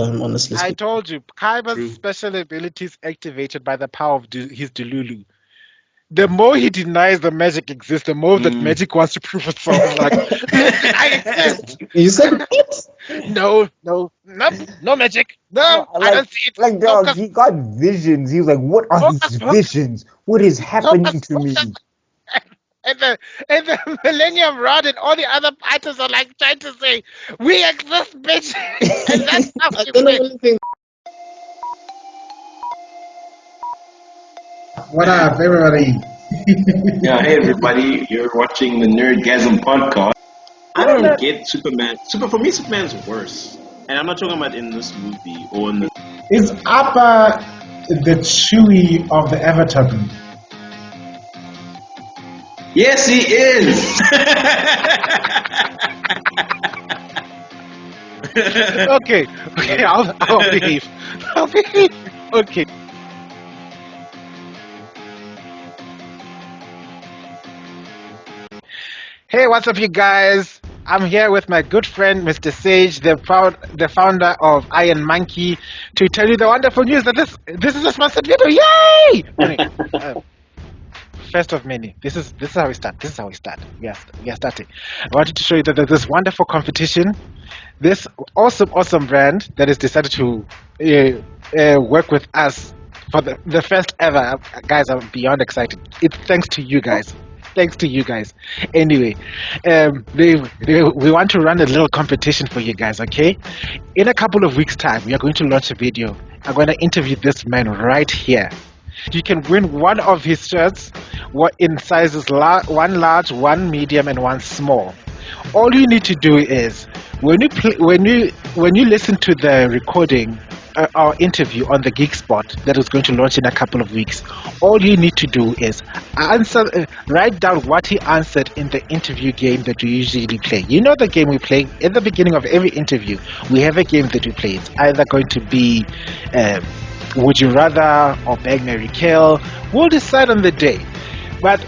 honestly I speaking. told you, Kaiba's True. special abilities activated by the power of his Delulu. The more he denies the magic exists, the more that magic wants to prove itself. Like, listen, I exist. You said what? No, no magic. No, I Like, don't see it. like, dog, Focus, he got visions. He was like, what are focus, these focus, visions? What is happening focus, to me? focus. And the Millennium Rod and all the other fighters are like trying to say, we exist, bitch. And that's how I he don't wins. really think. What up, everybody? Yeah, hey everybody, you're watching the Nerdgasm podcast. I don't get Superman. For me, Superman's worse. And I'm not talking about in this movie or in the. Is Appa the Chewie of the Avatar group? Yes, he is. Okay, I'll behave. I'll behave. Okay. Hey, what's up, you guys? I'm here with my good friend, Mr. Sage, the founder of Iron Monkey, to tell you the wonderful news that this is a sponsored video. Yay! Anyway, first of many. This is how we start. This is how we start. We are starting. I wanted to show you that there's this wonderful competition. This awesome brand that has decided to work with us for the first ever. Guys, I'm beyond excited. It's thanks to you guys. Thanks to you guys. Anyway, we want to run a little competition for you guys, okay? In a couple of weeks' time, we are going to launch a video. I'm going to interview this man right here. You can win one of his shirts in sizes one large, one medium, and one small. All you need to do is when you listen to the recording, our interview on the Geek Spot that is going to launch in a couple of weeks, all you need to do is write down what he answered in the interview game that we usually play. You know the game we play at the beginning of every interview. We have a game that we play. It's either going to be Would You Rather or Beg, Marry, Kill. We'll decide on the day. But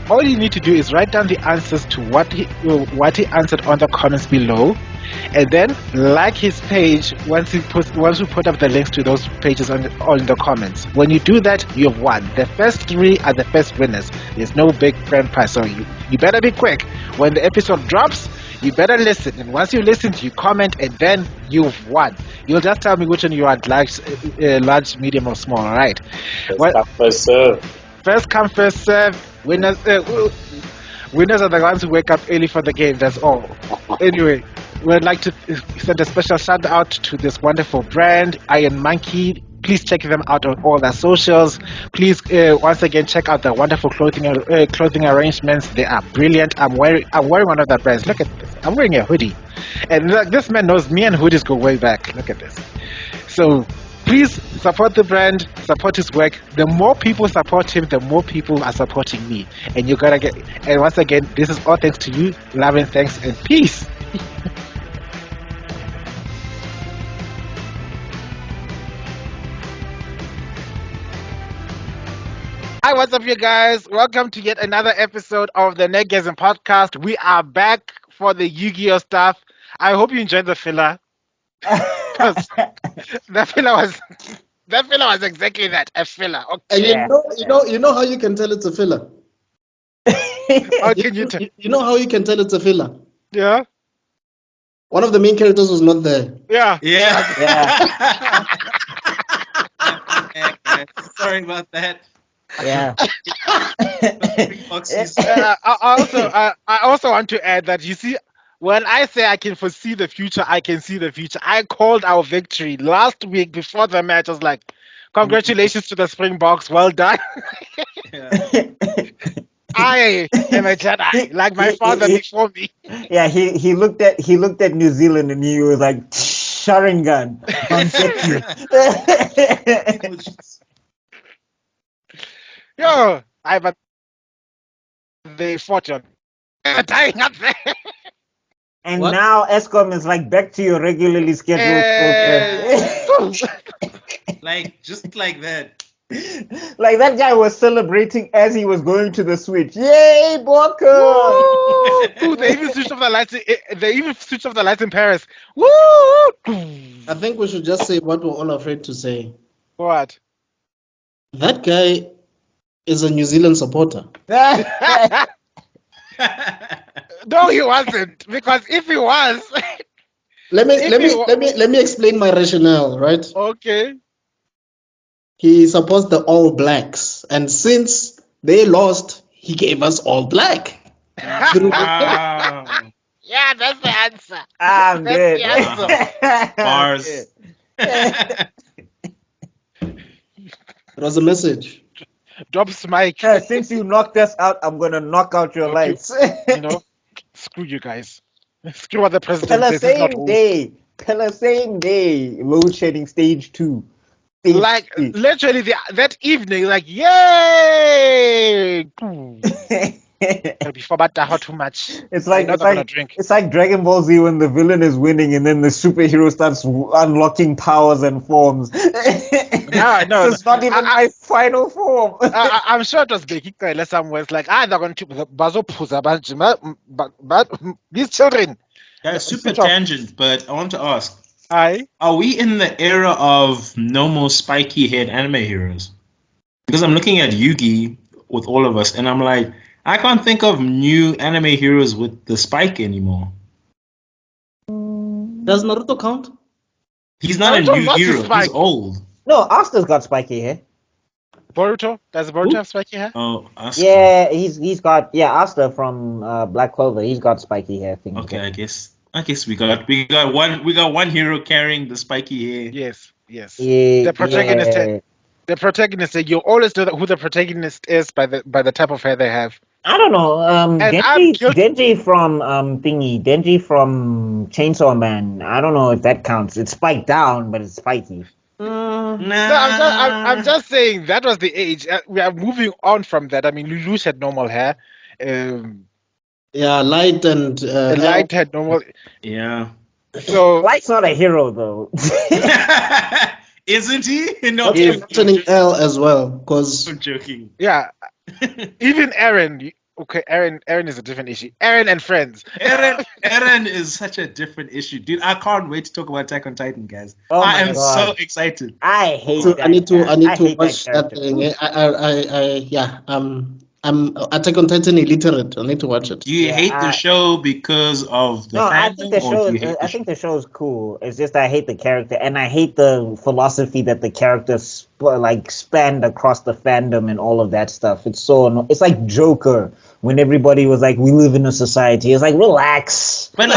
all you need to do is write down the answers to what he answered on the comments below, and then like his page once we put up the links to those pages on the comments. When you do that, you have won. The first three are the first winners. There's no big grand prize, so you better be quick. When the episode drops, you better listen, and once you listen, you comment, and then you've won. You'll just tell me which one you want, large, medium, or small. All right. First serve. First come, first serve. Winners are the ones who wake up early for the game. That's all. Anyway, we'd like to send a special shout out to this wonderful brand, Iron Monkey. Please check them out on all their socials. Please, once again, check out the wonderful clothing arrangements. They are brilliant. I'm wearing one of their brands. Look at this. I'm wearing a hoodie, and look, this man knows me and hoodies go way back. Look at this. So please support the brand, support his work. The more people support him, the more people are supporting me. And you gotta get. And once again, this is all thanks to you. Love and thanks and peace. Hi, what's up, you guys? Welcome to yet another episode of the Nerdgasm podcast. We are back for the Yu-Gi-Oh stuff. I hope you enjoyed the filler. 'Cause the filler was exactly that, a filler. And Okay. you know how you can tell it's a filler. How can you tell? You know how you can tell it's a filler. Yeah. One of the main characters was not there. Yeah. Yeah. Sorry about that. Yeah. I also want to add that, you see, when I say I can foresee the future, I can see the future. I called our victory last week before the match. I was like, congratulations to the Springboks. Well done. I am a Jedi, like my father before me. Yeah, he looked at New Zealand and he was like, Sharingan. Yo, but they fought on. Dying up there. And What? now ESCOM is like back to your regularly scheduled program. Like just like that. Like that guy was celebrating as he was going to the switch. Yay, Bakura! Woo! Dude, they even switched off the lights. They even switched off the lights in Paris. Woo! I think we should just say what we're all afraid to say. What? That guy is a New Zealand supporter. No, he wasn't. Because if he was, Let me explain my rationale, right? okay. He supports the All Blacks, and since they lost, he gave us All Black. Wow. Yeah, that's the answer. I'm That's dead. the answer. Bars. It was a message. Drops Mike. Since you knocked us out, I'm gonna knock out your lights. You know, screw you guys. Screw what the president Pella says. It's not same host. day. Pella same day. Load shedding stage 2. Stage Like 3. literally that evening, like yay! Before but how too much. It's like I'm not gonna drink. it's like Dragon Ball Z when the villain is winning and then the superhero starts unlocking powers and forms. No, It's not even my final form. I'm sure it was Becky somewhere. It's like they're going to bazopuza but these children. Yeah, super tangent, but I want to ask: Aye. are we in the era of no more spiky haired anime heroes? Because I'm looking at Yugi with all of us, and I'm like, I can't think of new anime heroes with the spike anymore. Does Naruto count? He's not Naruto a new lost his hero. spike. He's old. No, Asta's got spiky hair. Boruto? Does Boruto have spiky hair? Oh, Asuka. Yeah, he's got Asta from Black Clover. He's got spiky hair thing. Okay, I guess we got one hero carrying the spiky hair. Yes. Yeah, The protagonist. yeah. The protagonist. You always know who the protagonist is by the type of hair they have. I don't know. And I'm Denji from Denji from Chainsaw Man. I don't know if that counts. It's spiked down, but it's spiky. No, I'm just saying that was the age. We are moving on from that. I mean, Lelouch had normal hair. Yeah, Light and Light had normal. Yeah. So Light's not a hero though. Isn't he? No, I'm mentioning L as well, because I'm joking. yeah, even Aaron. Okay, Aaron is a different issue. Aaron and friends. Eren is such a different issue, dude. I can't wait to talk about Attack on Titan, guys. Oh I my am God. so excited. I hate so that. I need to hate watch that character. thing. I'm Attack on Titan illiterate. I need to watch it. Do you Yeah, hate the show because of the No, I fandom, think the or show. do you hate I the think the show is cool. It's just I hate the character, and I hate the philosophy that the characters spanned across the fandom and all of that stuff. It's so it's like Joker when everybody was like, "We live in a society." It's like, relax. But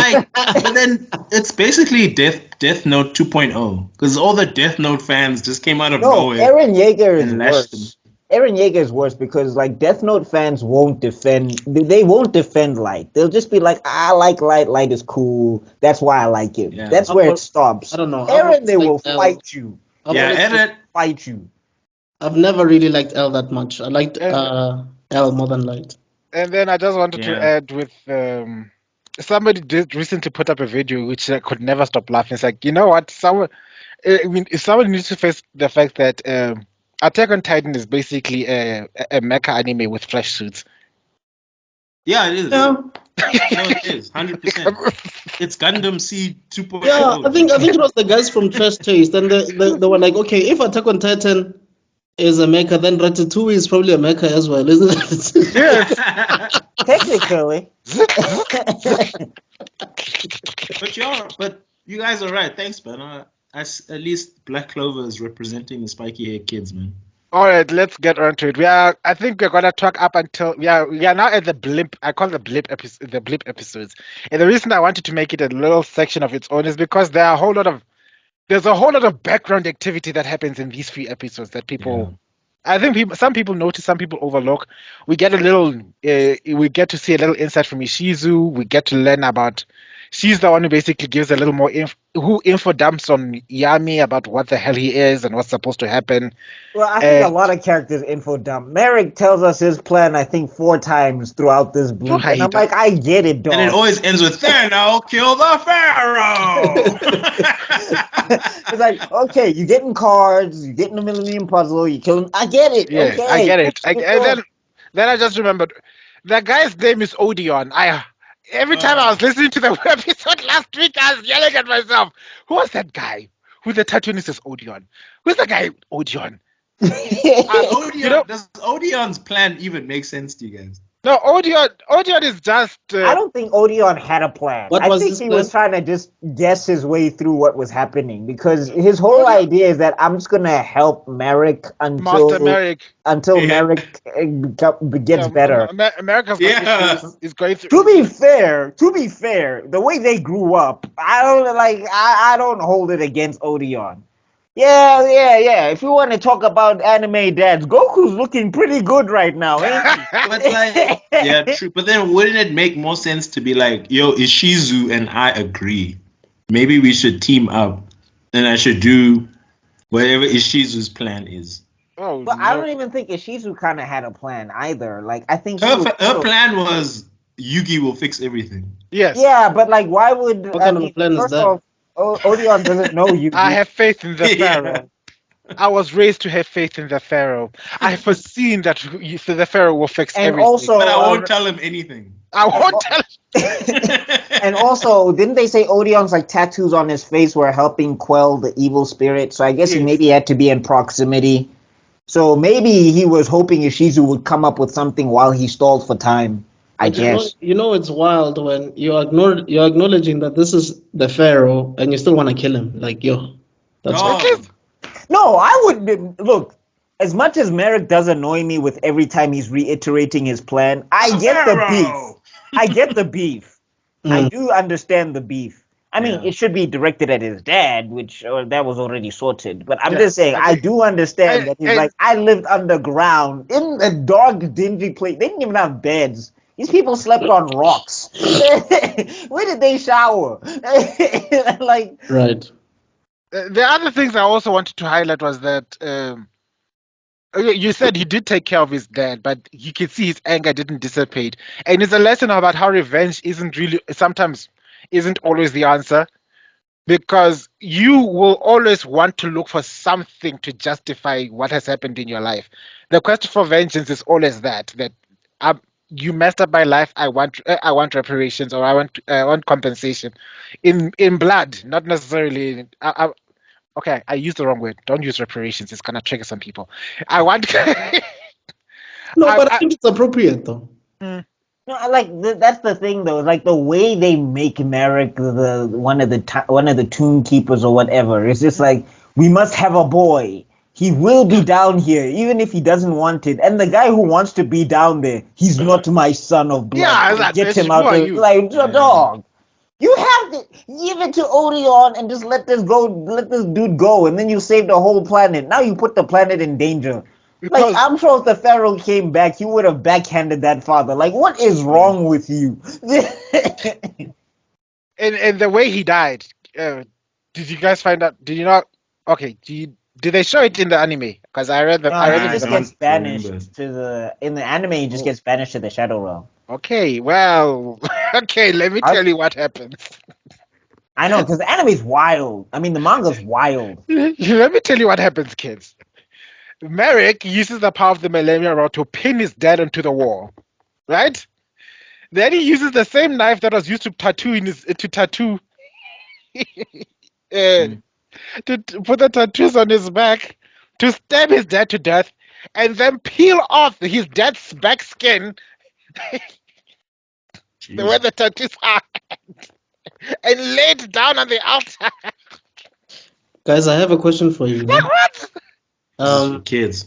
then it's basically Death Note 2.0 because all the Death Note fans just came out of No, nowhere. Eren Yeager is and lashed worse. Eren Yeager is worse because like Death Note fans won't defend. They won't defend Light. They'll just be like, "I like Light. Light is cool. That's why I like him." Yeah. That's where it stops. I don't know. Eren, they Like will L. fight you. Fight you. I've never really liked L that much. I liked L more than Light. And then I just wanted to Yeah. add with somebody did recently put up a video which I could never stop laughing. It's like, you know what? If someone needs to face the fact that Attack on Titan is basically a mecha anime with flash suits. Yeah, it is. Yeah, No, it is 100%. It's Gundam Seed 2.0. yeah. I think it was the guys from Trash Taste, and they were like, okay, if Attack on Titan is a mecha, then Ratatouille is probably a mecha as well, isn't it? Yes. Technically. But you guys are right. Thanks, man. At least Black Clover is representing the spiky hair kids, man. All right, let's get on to it. I think we're gonna talk up until we are now at the blimp. I call the blimp episodes. And the reason I wanted to make it a little section of its own is because there's a whole lot of background activity that happens in these few episodes that people. I think some people notice, some people overlook. We get to see a little insight from Ishizu. We get to learn about she's the one who basically gives a little more info dumps on Yami about what the hell he is and what's supposed to happen. Well, I think a lot of characters info dump. Marik tells us his plan, I think, 4 times throughout this blimp. And I'm like, I get it, dog. And it always ends with Thanos, kill the pharaoh. Oh. It's like, okay, you're getting cards, you're getting the Millennium Puzzle, you kill him. I get it. Yeah, okay. I get it. And then I just remembered that guy's name is Odeon. Every time I was listening to the episode last week, I was yelling at myself. Who was that guy? Who the tattooist is Odeon? Who's the guy Odeon? Does Odeon's plan even make sense to you guys? No, Odeon is just. I don't think Odeon had a plan. I think he was trying to just guess his way through what was happening because his whole idea is that I'm just gonna help Marik until Marik gets better. America's is going through. To be fair, the way they grew up, I don't hold it against Odeon. Yeah. If you want to talk about anime dads, Goku's looking pretty good right now, ain't he? Yeah, true. But then wouldn't it make more sense to be like, yo, Ishizu and I agree. Maybe we should team up. Then I should do whatever Ishizu's plan is. Oh, but I don't even think Ishizu kind of had a plan either. Like, I think her plan was Yugi will fix everything. Yes. Yeah, but like, why would what kind of plan is that? Odeon doesn't know you. I have faith in the Pharaoh. I was raised to have faith in the Pharaoh. I have foreseen that the Pharaoh will fix everything. Also, but I won't tell him anything. I won't tell him. And also, didn't they say Odeon's like tattoos on his face were helping quell the evil spirit? So I guess he maybe had to be in proximity. So maybe he was hoping Ishizu would come up with something while he stalled for time. I guess. You know it's wild when you're acknowledging that this is the Pharaoh and you still want to kill him. Like, yo, that's No, I wouldn't. Look, as much as Marik does annoy me with every time he's reiterating his plan, I get the beef. I get the beef. I do understand the beef. I mean, it should be directed at his dad, which that was already sorted. But I'm just saying, I do understand that he's like, I lived underground in a dark, dingy place. They didn't even have beds. These people slept on rocks. Where did they shower? Right. The other things I also wanted to highlight was that you said he did take care of his dad, but you could see his anger didn't dissipate. And it's a lesson about how revenge sometimes isn't always the answer, because you will always want to look for something to justify what has happened in your life. The quest for vengeance is always that you messed up my life. I want reparations, or I want compensation in blood, not necessarily. Okay, I used the wrong word. Don't use reparations. It's gonna trigger some people. I want. No, but I think it's appropriate though. No, that's the thing though. Like the way they make Marik one of the tomb keepers or whatever. It's just like, we must have a boy. He will be down here, even if he doesn't want it. And the guy who wants to be down there, he's not my son of blood. Yeah, get him out there. Like, dog, you have to give it to Odeon and just let this dude go, and then you save the whole planet. Now you put the planet in danger. Like, I'm sure if the Pharaoh came back, he would have backhanded that father. Like, what is wrong with you? And the way he died, did you guys find out? Did you not? Okay, did they show it in the anime? Because I read the. He just gets banished in the anime. He just gets banished to the Shadow Realm. Okay, well, let me tell you what happens. I know, because the anime's wild. I mean, the manga's wild. Let me tell you what happens, kids. Marik uses the power of the Millennium Rod to pin his dad onto the wall, right? Then he uses the same knife that was used to tattoo to put the tattoos on his back to stab his dad to death, and then peel off his dad's back skin where the tattoos are, and lay it down on the altar. Guys, I have a question for you. What? Kids.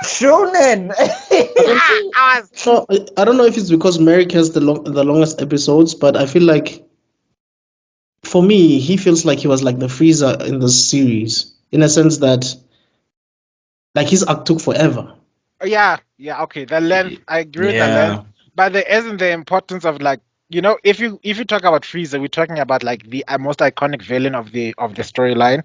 Shonen. So I don't know if it's because Marik has the longest episodes, but I feel like, for me, he feels like he was like the Freezer in the series, in a sense that, like, his arc took forever. Yeah, okay. The length, I agree with the length, but there isn't the importance of like you know, if you talk about Frieza, we're talking about like the most iconic villain of the storyline.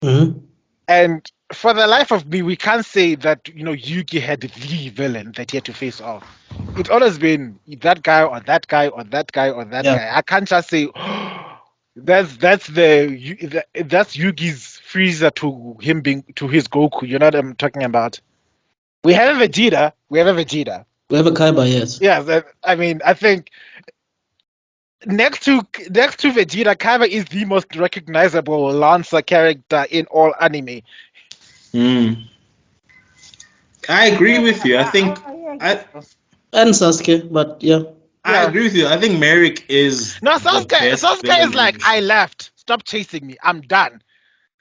Mhm. And for the life of me, we can't say that, you know, Yugi had the villain that he had to face off. It's always been that guy or that guy or that guy or that Yeah. guy. I can't just say that's that's Yugi's Frieza to him being to his Goku. You know what I'm talking about? We have a Vegeta. We have a Vegeta. We have a Kaiba, yes. Yeah, I mean, I think next to Vegeta, Kaiba is the most recognizable Lancer character in all anime. Mm. I agree with you. I think I And Sasuke, but yeah. I Yeah. agree with you. I think Merrick is No, the best Sasuke villain is in like, the show. I left. Stop chasing me. I'm done.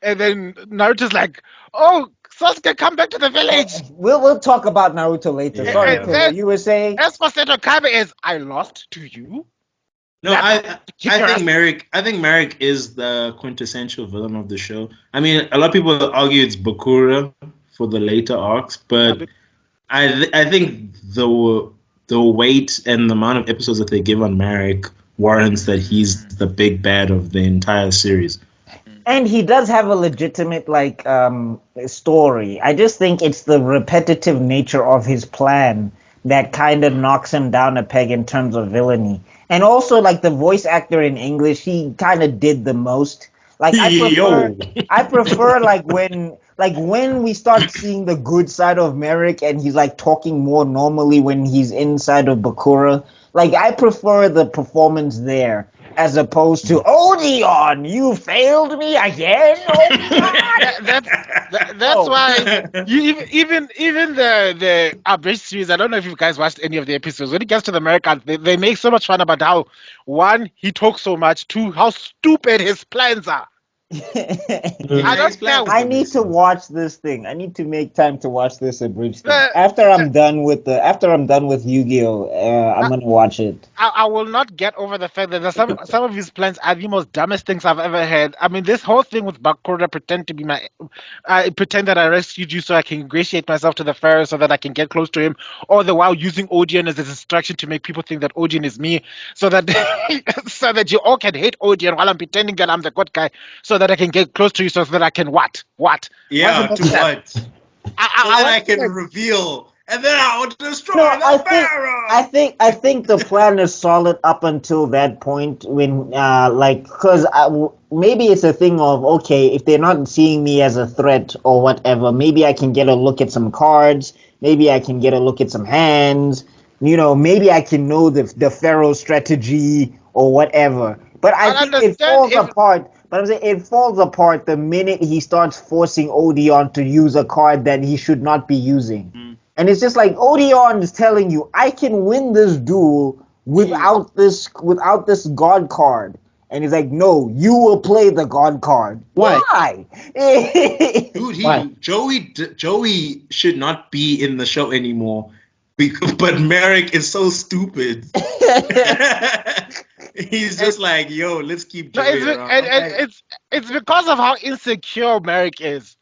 And then Naruto's like, oh, Sasuke, come back to the village. We'll talk about Naruto later. Yeah. Sorry, And Kuro, you were saying? as for Seto, Kaiba is, I lost to you. No, I think Merrick is the quintessential villain of the show. I mean, a lot of people argue it's Bakura for the later arcs, but I think the weight and the amount of episodes that they give on Merrick warrants that he's the big bad of the entire series. And he does have a legitimate story. I just think it's the repetitive nature of his plan that kind of knocks him down a peg in terms of villainy. And also, like, the voice actor in English, he kind of did the most. Like, Yo. I prefer like when we start seeing the good side of Merrick and he's like talking more normally when he's inside of Bakura. Like, I prefer the performance there as opposed to Odeon, you failed me again. That's why even the Abridged series. I don't know if you guys watched any of the episodes. When it gets to the Americans, they make so much fun about how, one, he talks so much, two, how stupid his plans are. I don't care. I need to watch this thing. I need to make time to watch this abridged thing. Uh, After I'm done with Yu-Gi-Oh, I'm gonna watch it. I will not get over the fact that some of his plans are the most dumbest things I've ever heard. I mean, this whole thing with Bakura pretend that I rescued you so I can ingratiate myself to the Pharaoh so that I can get close to him, all the while using Odeon as a distraction to make people think that Odeon is me, so that so that you all can hate Odeon while I'm pretending that I'm the good guy, so that I can get close to you, so that I can what? Yeah, What's to the next what? So that I can reveal, and then I will destroy the Pharaoh. I think the plan is solid up until that point when because maybe it's a thing of, okay, if they're not seeing me as a threat or whatever, maybe I can get a look at some cards, maybe I can get a look at some hands, maybe I can know the Pharaoh strategy or whatever. But I think it falls apart. But I'm saying it falls apart the minute he starts forcing Odeon to use a card that he should not be using. And it's just like Odeon is telling you, I can win this duel without this God card. And he's like, no, you will play the God card. Why? Dude, Joey should not be in the show anymore. But Merrick is so stupid. He's just like, yo, let's keep Joey around. And it's because of how insecure Marik is.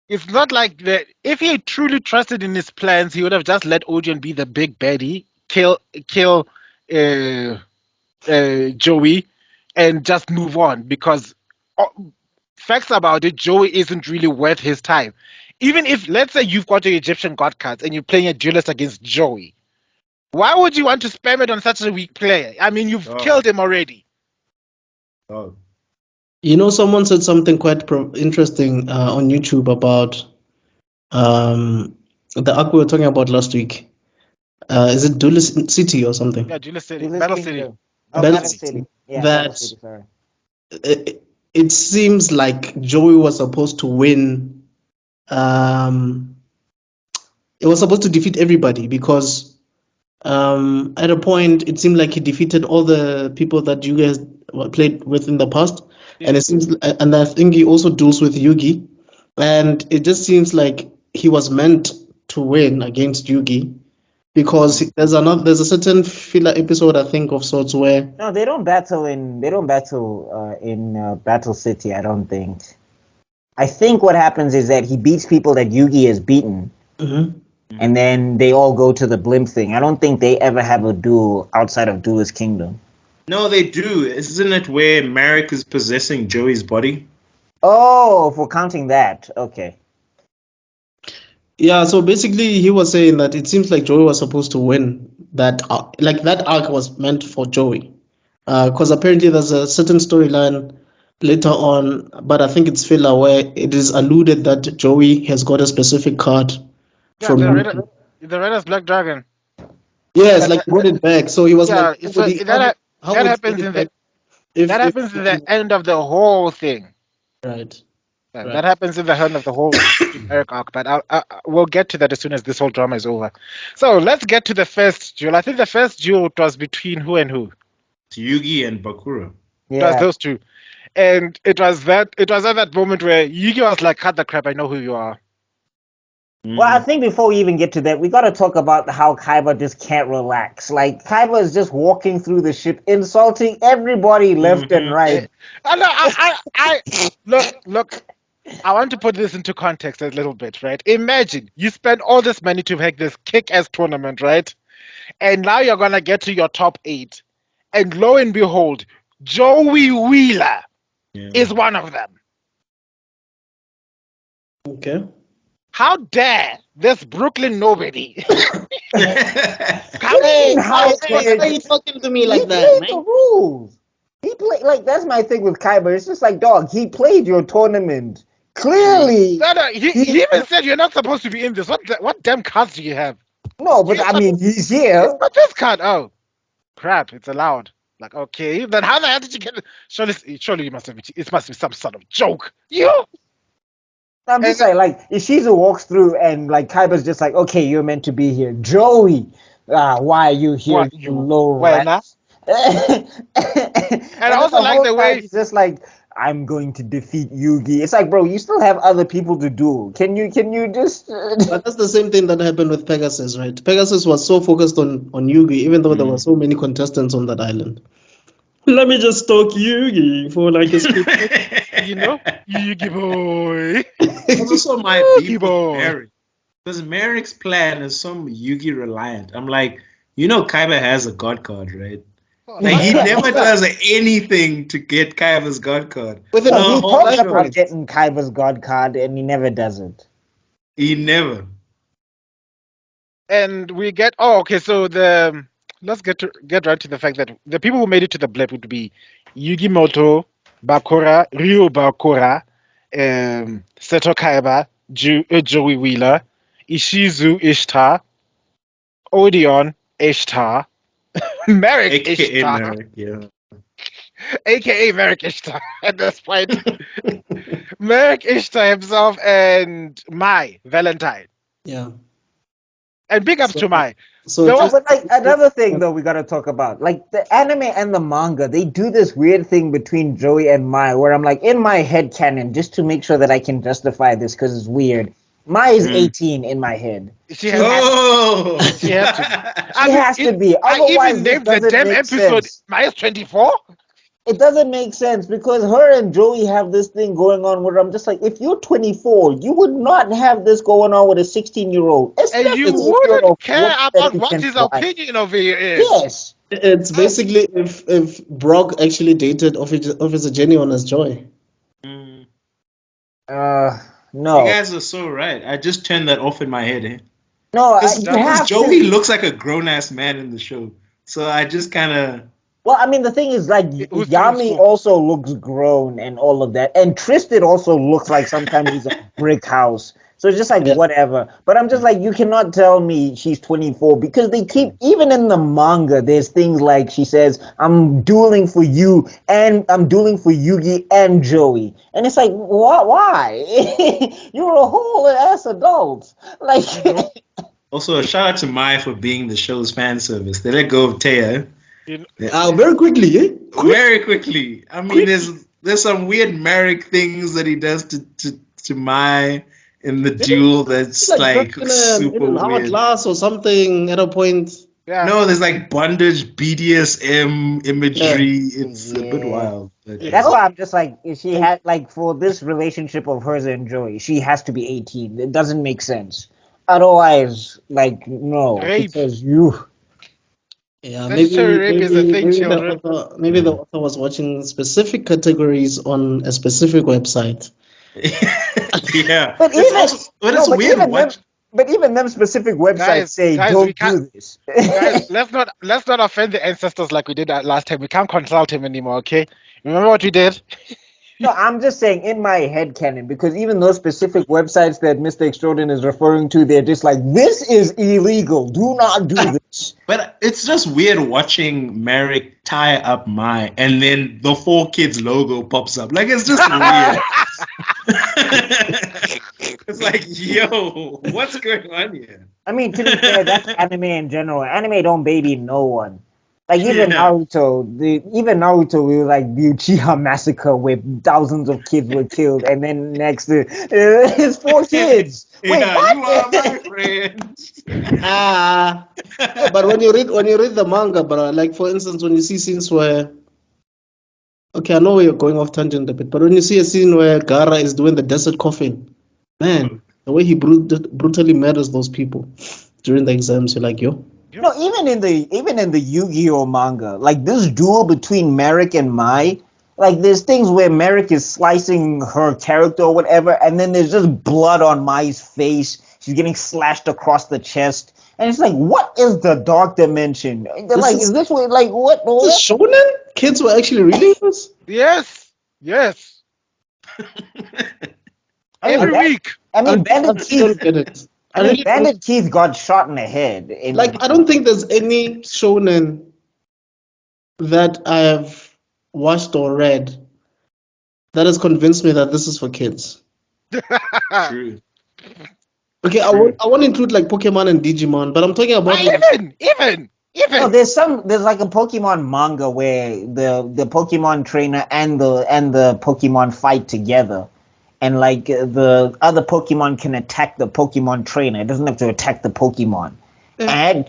It's not like that. If he truly trusted in his plans, he would have just let Odeon be the big baddie, kill Joey, and just move on. Because facts about it, Joey isn't really worth his time. Even if, let's say, you've got your Egyptian god cards and you're playing a duelist against Joey, why would you want to spam it on such a weak player? I mean, you've killed him already. Someone said something quite interesting on YouTube about the arc we were talking about last week. Is it Duelist City or something? Yeah, Duelist City. Battle City. Battle City. Yeah, Battle City, sorry. It seems like Joey was supposed to win. It was supposed to defeat everybody because at a point it seemed like he defeated all the people that you guys played with in the past. Yeah. And it seems, and I think he also duels with Yugi, and it just seems like he was meant to win against Yugi because there's a certain filler episode, I think, of sorts where they don't battle in Battle City. I don't think. I think what happens is that he beats people that Yugi has beaten, and then they all go to the blimp thing. I don't think they ever have a duel outside of Duelist Kingdom. No, they do. Isn't it where Marik is possessing Joey's body? Oh, for counting that. Okay. Yeah, so basically he was saying that it seems like Joey was supposed to win that arc. Like that arc was meant for Joey. Because apparently there's a certain storyline later on, but I think it's filler where it is alluded that Joey has got a specific card Yeah, from the Raiders Black Dragon. Yes, like brought it back. So he was Yeah, like, so that would happens take it in back that happens in the end of the whole thing. right. Yeah, Right. that happens in the end of the whole Eric arc, but we'll get to that as soon as this whole drama is over. So let's get to the first duel. I think the first duel was between who and who? It's Yugi and Bakura. It was Yeah. those two. And it was at that moment where Yugi was like, cut the crap, I know who you are. Well, I think before we even get to that, we got to talk about how Kaiba just can't relax. Like, Kaiba is just walking through the ship, insulting everybody left and right. Look, I want to put this into context a little bit, right? Imagine you spend all this money to make this kick-ass tournament, right? And now you're gonna get to your top 8, and lo and behold, Joey Wheeler is one of them. Okay. How dare this Brooklyn nobody? Hey, How why are you talking to me like He that, played the man? rules. He played, like, that's my thing with Kaiba. It's just like, dog, he played your tournament. Clearly. No, he even said you're not supposed to be in this. What damn cards do you have? No, but I mean, he's here. But this card, oh crap, it's allowed. Like, okay, then how the hell did you get it? Surely it must be some sort of joke. You I'm just saying, like, Ishizu walks through and, like, Kaiba's just like, okay, you're meant to be here. Joey, why are you here, What, you low well, rat? and I also like whole the time way he's just like, I'm going to defeat Yugi. It's like, bro, you still have other people to do. Can you just? But that's the same thing that happened with Pegasus, right? Pegasus was so focused on Yugi, even though there were so many contestants on that island. Let me just stalk Yugi for like a split. you know, Yugi boy. That's also my beef with boy. Marik. Because Marik's plan is so Yugi reliant. I'm like, Kaiba has a god card, right? Like he never does anything to get Kaiba's god card. With No, the he whole talks about life. getting Kaiba's god card, and he never does it. He never. And we get okay. So let's get right to the fact that the people who made it to the blip would be Yugimoto, Bakura, Ryu Bakura, Seto Kaiba, Joey Wheeler, Ishizu Ishtar, Odeon Ishtar, Marik AKA Ishtar, Marik, yeah. aka Marik Ishtar at this point. Marik Ishtar himself and Mai Valentine. Yeah. And big ups to Mai. So There No, was- but like another thing though, we gotta talk about like the anime and the manga. They do this weird thing between Joey and Mai, where I'm like in my head canon, just to make sure that I can justify this because it's weird. Mai is 18 in my head. She has, Oh! she has to. She has to be. I Otherwise, even this named the doesn't damn make episode sense. Maya's 24. It doesn't make sense because her and Joey have this thing going on where I'm just like, if you're 24, you would not have this going on with a 16-year-old. And you wouldn't care about what his opinion of it is. Yes. it's basically if Brock actually dated Officer Jenny on his Joy. Mm. No. You guys are so right. I just turned that off in my head. Eh? No, Because you have Joey to. looks like a grown-ass man in the show. So I just kind of... Well, I mean, the thing is, like, Who's Yami doing also looks grown and all of that. And Tristan also looks like sometimes he's a brick house. So it's just like, Yeah. whatever. But I'm just like, you cannot tell me she's 24 because they keep, even in the manga, there's things like she says, I'm dueling for you and I'm dueling for Yugi and Joey. And it's like, why? You're a whole ass adult. Like, Also, a shout out to Mai for being the show's fan service. They let go of Taya Very quickly, eh? very quickly. I mean, there's some weird Marik things that he does to Mai in the duel that's like in super an weird. hourglass or something at a point. Yeah. No, there's like bondage BDSM imagery. It's a bit Yeah. wild. But that's why I'm just like, she had, like, for this relationship of hers and Joey, she has to be 18. It doesn't make sense. Otherwise, like, no, Rape. because you. Yeah, Statutory rape is a thing, children. maybe the author was watching specific categories on a specific website. Yeah. But It's even also, but no, it's but weird even them, watch. but even them specific websites say Guys, we don't can't. do this. Guys, let's not offend the ancestors like we did that last time. We can't consult him anymore, okay? Remember what we did? No, I'm just saying in my head canon, because even those specific websites that Mr. Extrodin is referring to, they're just like, this is illegal. Do not do this. But it's just weird watching Marik tie up Mai and then the 4Kids logo pops up. Like, it's just weird. It's like, yo, what's going on here? I mean, to be fair, that's anime in general. Anime don't baby no one. Like even Yeah. Naruto, we were like the Uchiha massacre where thousands of kids were killed, and then next it's 4 kids. Wait, Yeah, what? you are my friend. Ah, but when you read the manga, bro, like for instance, when you see scenes where, okay, I know you're going off tangent a bit, but when you see a scene where Gara is doing the desert coffin, man, the way he brutally murders those people during the exams, you're like, yo, No, even in the Yu-Gi-Oh manga, like this duel between Marik and Mai, like there's things where Marik is slicing her character or whatever, and then there's just blood on Mai's face. She's getting slashed across the chest, and it's like, what is the dark dimension? Is this way? Like what? this is shonen? Kids were actually reading this? Yes. I mean, Every week. I mean, Bandit I still Keith. get it. I mean, Bandit Keith got shot in the head. Like, I don't think there's any shonen that I have watched or read that has convinced me that this is for kids. True. Okay, I won't include like Pokemon and Digimon, but I'm talking about Even. No, there's like a Pokemon manga where the Pokemon trainer and the Pokemon fight together, and like the other Pokemon can attack the Pokemon trainer. It doesn't have to attack the Pokemon, and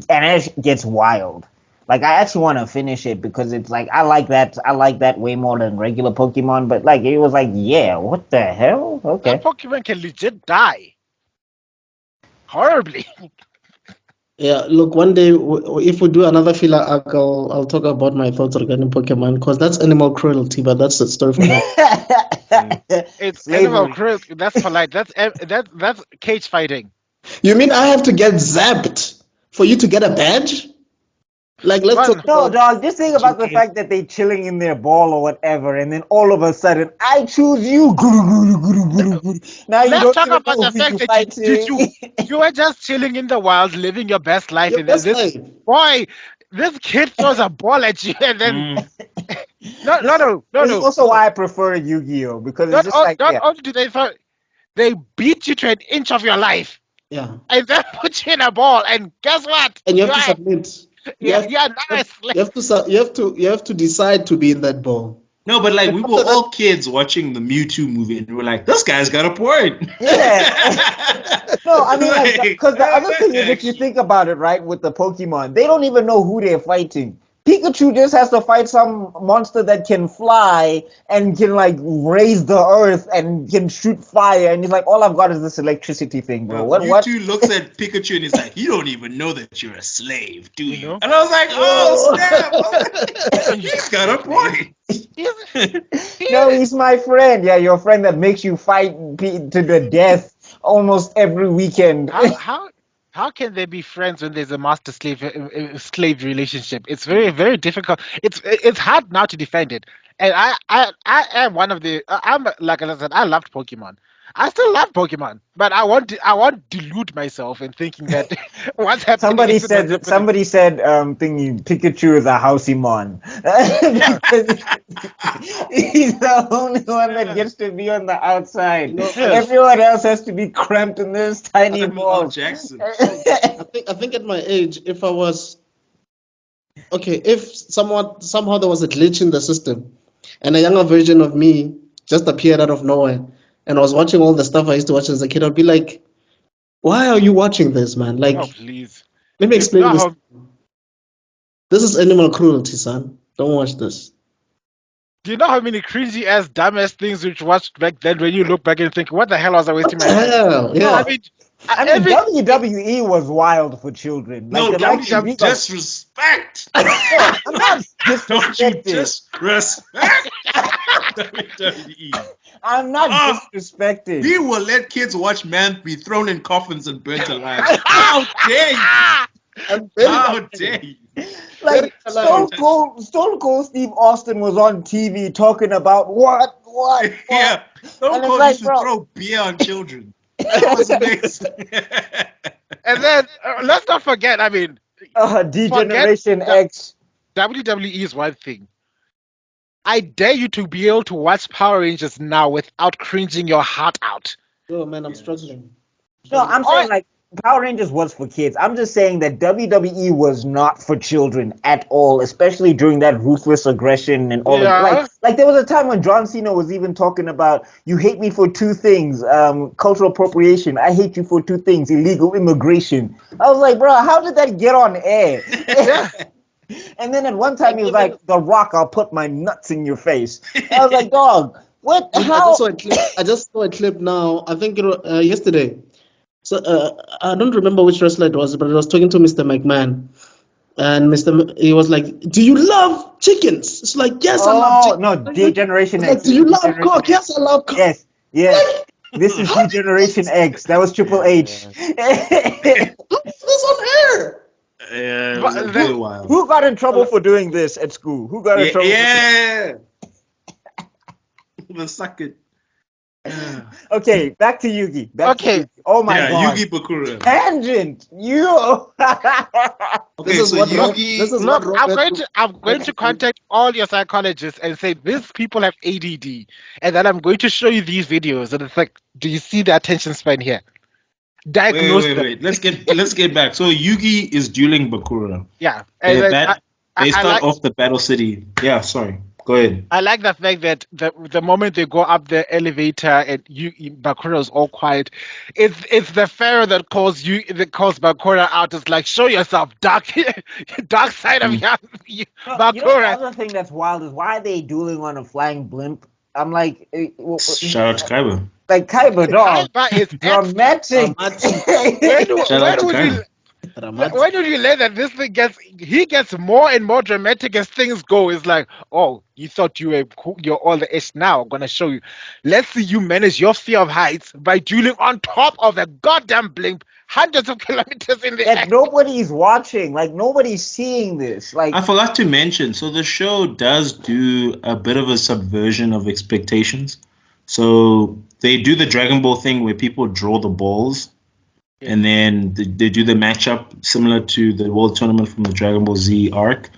it gets wild. Like I actually want to finish it because it's like I like that way more than regular Pokemon. But like it was like, yeah, what the hell? Okay. That Pokemon can legit die. Horribly. Yeah, look, one day if we do another filler arc, I'll talk about my thoughts regarding Pokemon because that's animal cruelty, but that's the story for that. It's Slavery. animal cruelty. That's polite. That's cage fighting. You mean I have to get zapped for you to get a badge? Like, let's Man, talk No, about dog, just think about the fact that they chilling in their ball or whatever, and then all of a sudden, I choose you. Now you Let's don't talk even about know the who fact you that fighting. you were just chilling in the wild, living your best life, your and then best this life. boy, this kid throws a ball at you, and then no. This is also why I prefer Yu-Gi-Oh! Because it's just like, Not yeah. only do they beat you to an inch of your life, Yeah. and then put you in a ball, and guess what? And you have to submit. You have, you are now a slave. you have to decide to be in that ball. No, but like we were all kids watching the Mewtwo movie, and we were like, "This guy's got a point." Yeah. No, I mean, Like, because the other thing is, if you think about it, right, with the Pokemon, they don't even know who they're fighting. Pikachu just has to fight some monster that can fly and can like raise the earth and can shoot fire, and he's like, all I've got is this electricity thing, bro. What? Mewtwo looks at Pikachu and he's like, "You don't even know that you're a slave, do you?" know? And I was like, "Oh snap! He's got a point." No, he's my friend. Yeah, your friend that makes you fight to the death almost every weekend. How can they be friends when there's a master slave relationship? It's very, very difficult. It's hard now to defend it. And I am one of the I'm like I said, I loved Pokemon. I still love Pokemon, but I won't delude myself in thinking that what's happening. Somebody is what's happening. thinking Pikachu is a housey-mon. Because he's the only one that gets to be on the outside. Yes. Everyone else has to be cramped in this tiny Samuel ball. Jackson. I think at my age, if somehow there was a glitch in the system, and a younger version of me just appeared out of nowhere, and I was watching all the stuff I used to watch as a kid, I'd be like, "Why are you watching this, man? Like, Oh please. let me explain You know this. how- This is animal cruelty, son. Don't watch this." Do you know how many cringy ass dumbass things we watched back then when you look back and think, what the hell was I wasting What my the time? hell? No, Yeah. I mean, I mean, WWE was wild for children. No, the don't likes you of me- disrespect. I'm not Don't you disrespecting. disrespect WWE. I'm not Ah. disrespecting. We will let kids watch men be thrown in coffins and burnt alive. How dare you? I'm very How upset. dare you? Like Stone Cold Steve Austin was on TV talking about what? Yeah, Stone And it's Cold like, used to bro. throw beer on children. That was amazing. And then let's not forget. I mean, Degeneration Forget X. WWE is one thing. I dare you to be able to watch Power Rangers now without cringing your heart out. Oh man, I'm struggling. No, I'm saying like Power Rangers was for kids. I'm just saying that WWE was not for children at all, especially during that ruthless aggression and all Yeah. of like there was a time when John Cena was even talking about you hate me for two things, cultural appropriation. I hate you for two things, illegal immigration. I was like, bro, how did that get on air? Yeah. And then at one time he was like, The Rock, I'll put my nuts in your face. I was like, dog, what? I How? just saw a clip now. I think it was yesterday. So I don't remember which wrestler it was, but it was talking to Mr. McMahon, and he was like, "Do you love chickens?" It's like, "Yes, I love chickens." No, Degeneration It's X. like, "Do you love Degeneration cock?" X. Yes, I love cock. Yes, yes. This is Degeneration X. That was Triple H. It's on air. Yeah, it But was a then- good while. Who got in trouble for doing this at school? Who got in trouble? Yeah. The sucker. Okay, back to Yugi. Okay. Oh my Yeah, god. Yugi Bakura. Tangent. You. Okay, This is so what Yugi. this is Look, what I'm going to contact all your psychologists and say these people have ADD, and then I'm going to show you these videos, and it's like, do you see the attention span here? Diagnose them. Wait. Let's get back. So Yugi is dueling Bakura. Yeah, They, and then they start like, off the battle city. Yeah, sorry. Go ahead. I like the fact that the moment they go up the elevator and Bakura is all quiet, it's the pharaoh that calls Bakura out. It's like, show yourself, dark side of No, Bakura. you know, the other thing that's wild is why are they dueling on a flying blimp? I'm like, Shout out to Kaiba. like Kaiba, dog. Kaiba is Dramatic. Shout out to Kaiba. when would you learn that this thing gets more and more dramatic as things go? It's like, oh, you thought you were cool, you're all the ish now. I'm gonna show you. Let's see you manage your fear of heights by dueling on top of a goddamn blimp, hundreds of kilometers in the air. That nobody's watching. Like nobody's seeing this. Like I forgot to mention, so the show does do a bit of a subversion of expectations. So they do the Dragon Ball thing where people draw the balls, and then they do the matchup similar to the World Tournament from the Dragon Ball Z arc.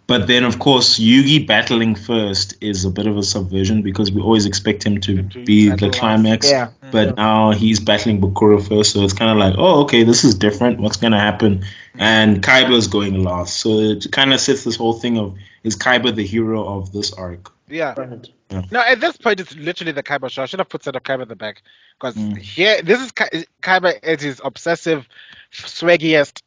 But then, of course, Yugi battling first is a bit of a subversion because we always expect him to be the climax. Yeah. But now he's battling Bakura first, so it's kind of like, oh, okay, this is different. What's going to happen? And Kaiba's going last. So it kind of sets this whole thing of, is Kaiba the hero of this arc? Yeah. Right. No, at this point, it's literally the Kaiba show. I should have put Seto Kaiba in the back. Because here, this is Kaiba at his obsessive, swaggiest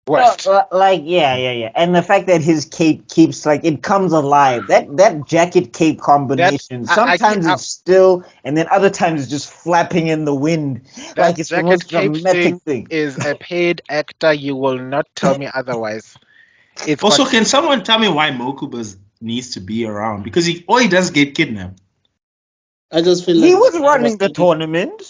worst. like yeah. And the fact that his cape keeps like it comes alive. That jacket cape combination. Sometimes it's still, and then other times it's just flapping in the wind. Like it's the most dramatic thing. Is a paid actor. You will not tell me otherwise. It's Also, can someone tell me why Mokuba needs to be around? Because he does get kidnapped. I just feel like He was running the tournament.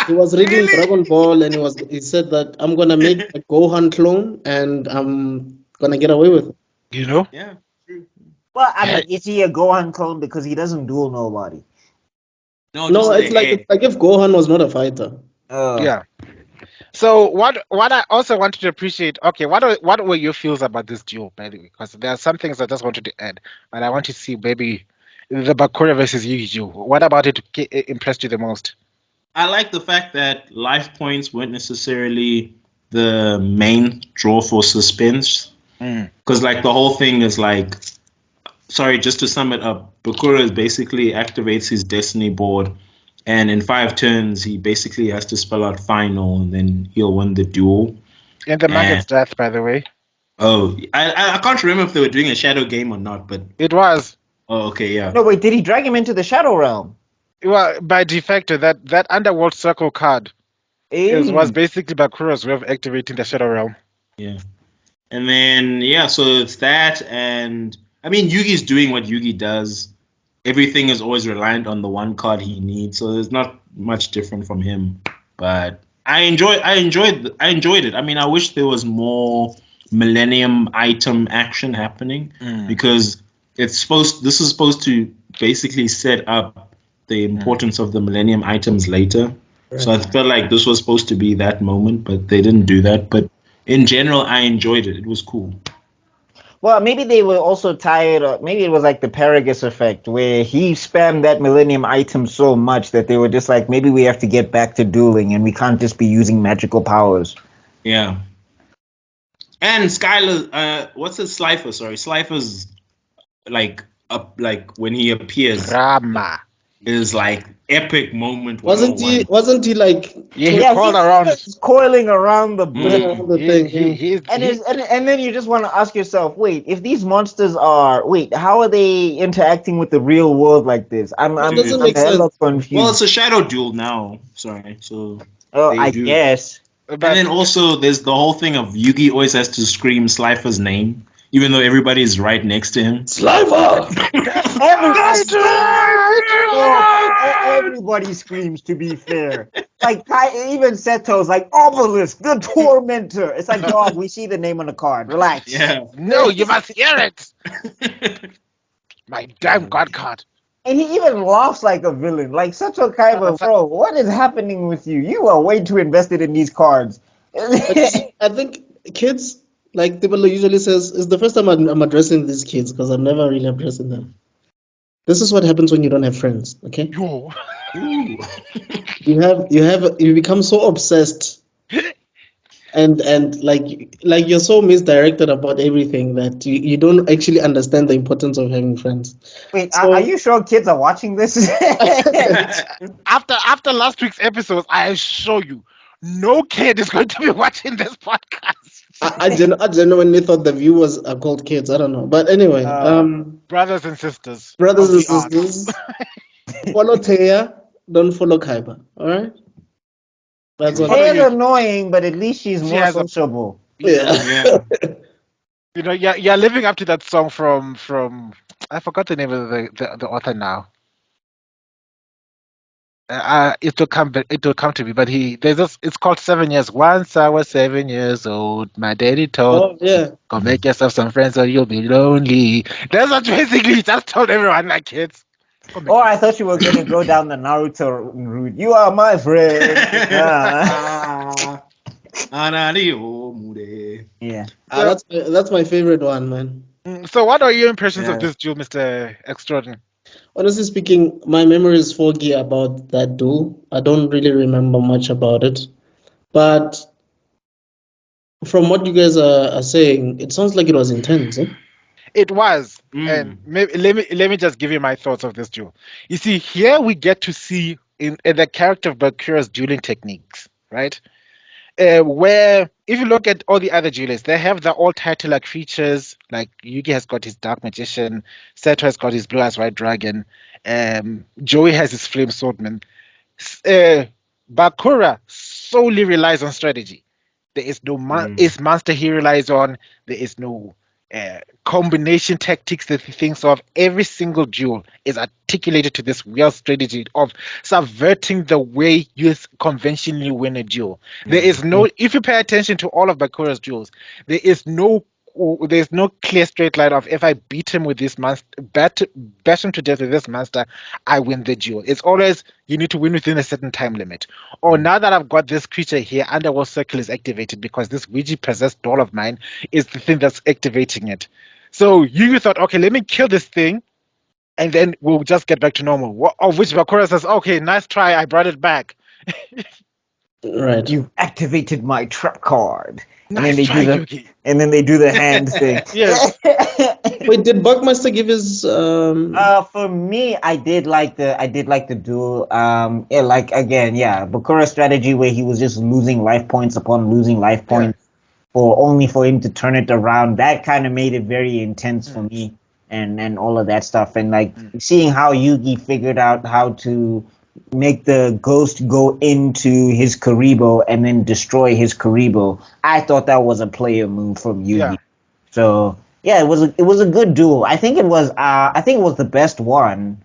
He was reading Dragon Ball, and he said that I'm gonna make a Gohan clone, and I'm gonna get away with it. You know? Yeah. Well, I mean, is he a Gohan clone because he doesn't duel nobody? No, it's like if Gohan was not a fighter. Yeah. So what I also wanted to appreciate. Okay, what were your feels about this duel, by the way? Because there are some things I just wanted to add, but I want to see maybe the Bakura versus Yugi duel. What about it impressed you the most? I like the fact that life points weren't necessarily the main draw for suspense. Because like the whole thing is like, sorry, just to sum it up, Bakura basically activates his destiny board, and in 5 turns he basically has to spell out final, and then he'll win the duel. And the Maggot's death, by the way. Oh, I can't remember if they were doing a shadow game or not, but it was. Oh, okay, yeah. No, wait, did he drag him into the Shadow Realm? Well, by de facto, that underworld circle card was basically Bakura's way of activating the Shadow Realm. Yeah. And then, so it's that. And I mean, Yugi's doing what Yugi does. Everything is always reliant on the one card he needs. So there's not much different from him. But I enjoyed it. I mean, I wish there was more Millennium item action happening because this is supposed to basically set up the importance of the Millennium items later. Right. So I felt like this was supposed to be that moment, but they didn't do that. But in general, I enjoyed it. It was cool. Well, maybe they were also tired. Maybe it was like the Paragus effect, where he spammed that Millennium item so much that they were just like, maybe we have to get back to dueling, and we can't just be using magical powers. Yeah. And Skylar, what's it? Slifer, sorry. Slifer's like when he appears. Drama. Is like epic moment. Wasn't he like? Yeah, he's coiling around the thing. And then you just want to ask yourself, wait, if these monsters how are they interacting with the real world like this? I'm hella confused. Well, it's a shadow duel now. Sorry, so. I guess. And then also, there's the whole thing of Yugi always has to scream Slifer's name, even though everybody is right next to him. Slifer! Everybody screams, to be fair. Like, even Seto's like, Obelisk, the Tormentor. It's like, dog, we see the name on the card. Relax. Yeah. No, you must hear it. My damn god card. And he even laughs like a villain. Like, Seto Kaiba, bro, what is happening with you? You are way too invested in these cards. I think kids, like Tebello usually says, it's the first time I'm addressing these kids because I'm never really addressing them. This is what happens when you don't have friends, okay? You become so obsessed and like you're so misdirected about everything that you don't actually understand the importance of having friends. Wait, are you sure kids are watching this? After last week's episode, I assure you, no kid is going to be watching this podcast. I genuinely thought the viewers are called kids. I don't know, but anyway, brothers and sisters. Follow Taya, don't follow Kaiba. All right. That's what. Taya's annoying, but at least she's more sociable. Yeah. You know, you're living up to that song from I forgot the name of the author now. It will come to me, but there's this. It's called 7 Years. Once I was 7 years old, my daddy told, go make yourself some friends or you'll be lonely. That's what basically he just told everyone, like, kids. Oh, I thought you were going to go down the Naruto route. You are my friend. Yeah. That's my favorite one, man. So what are your impressions of this duel, Mr. Extrodin? Honestly speaking, my memory is foggy about that duel. I don't really remember much about it. But from what you guys are saying, it sounds like it was intense. It was. And let me just give you my thoughts of this duel. You see, here we get to see in the character of Bakura's dueling techniques, right? Where if you look at all the other duelists, they have the all title-like features. Like Yugi has got his Dark Magician, Seto has got his Blue Eyes White Dragon, Joey has his Flame Swordman. Bakura solely relies on strategy. There is no monster he relies on. There is no combination tactics that he thinks of. Every single duel is articulated to this real strategy of subverting the way you conventionally win a duel. There is no, if you pay attention to all of Bakura's duels, there's no clear straight line of if I beat him with this monster, bat him to death with this monster, I win the duel. It's always you need to win within a certain time limit. Or now that I've got this creature here, Underworld Circle is activated because this Ouija possessed doll of mine is the thing that's activating it. So you thought, okay, let me kill this thing, and then we'll just get back to normal. Of which Bakura says, okay, nice try, I brought it back. Right. You've activated my trap card. Nice and then they do the hand thing. Yes. Wait, did BuckMeister give his for me, I did like the duel. Bakura's strategy where he was just losing life points upon losing life points for him to turn it around. That kind of made it very intense for me. and all of that stuff, and like seeing how Yugi figured out how to make the ghost go into his Karibo and then destroy his Karibo. I thought that was a player move from Yugi. Yeah. So yeah, it was a good duel. I think it was the best one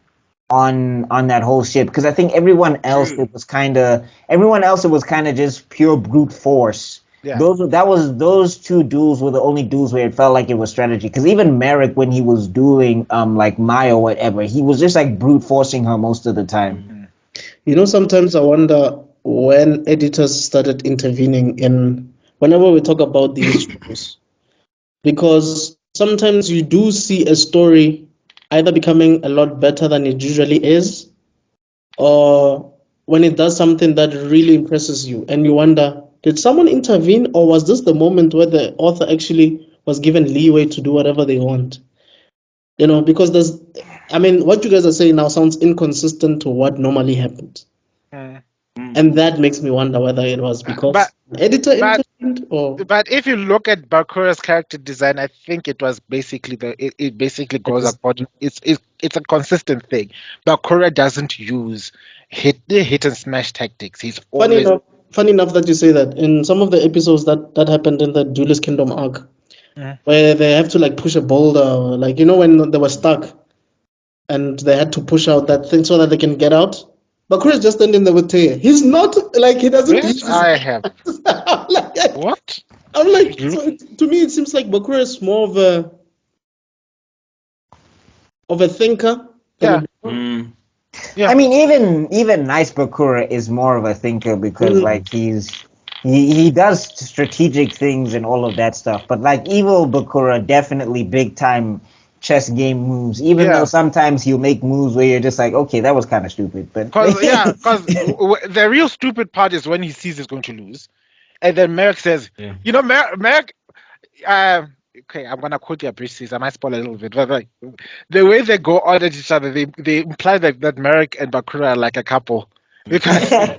on that whole ship, because I think everyone else it was kind of just pure brute force. Yeah. Those two duels were the only duels where it felt like it was strategy. Because even Marik, when he was dueling like Maya or whatever, he was just like brute forcing her most of the time. You know, sometimes I wonder when editors started intervening in whenever we talk about these shows, because sometimes you do see a story either becoming a lot better than it usually is, or when it does something that really impresses you, and you wonder, did someone intervene, or was this the moment where the author actually was given leeway to do whatever they want? You know, because what you guys are saying now sounds inconsistent to what normally happens. And that makes me wonder whether it was because the editor intervened or... But if you look at Bakura's character design, I think it was basically it basically goes according. It's a consistent thing. Bakura doesn't use hit and smash tactics. He's always Funny enough that you say that. In some of the episodes that happened in the Duelist Kingdom arc, where they have to like push a boulder, like when they were stuck, and they had to push out that thing so that they can get out. Bakura's just standing there with Taya. He's not like he doesn't. Yes, I have. What? I'm like, so to me, it seems like Bakura is more of a thinker. Yeah. Yeah. I mean, even nice Bakura is more of a thinker, because like he does strategic things and all of that stuff. But like evil Bakura, definitely big time chess game moves. Even though sometimes he'll make moves where you're just like, okay, that was kind of stupid. But because the real stupid part is when he sees he's going to lose, and then Marik says, Marik. Okay, I'm gonna quote your briefs. I might spoil a little bit, but like the way they go on at each other, they imply that Marik and Bakura are like a couple. Because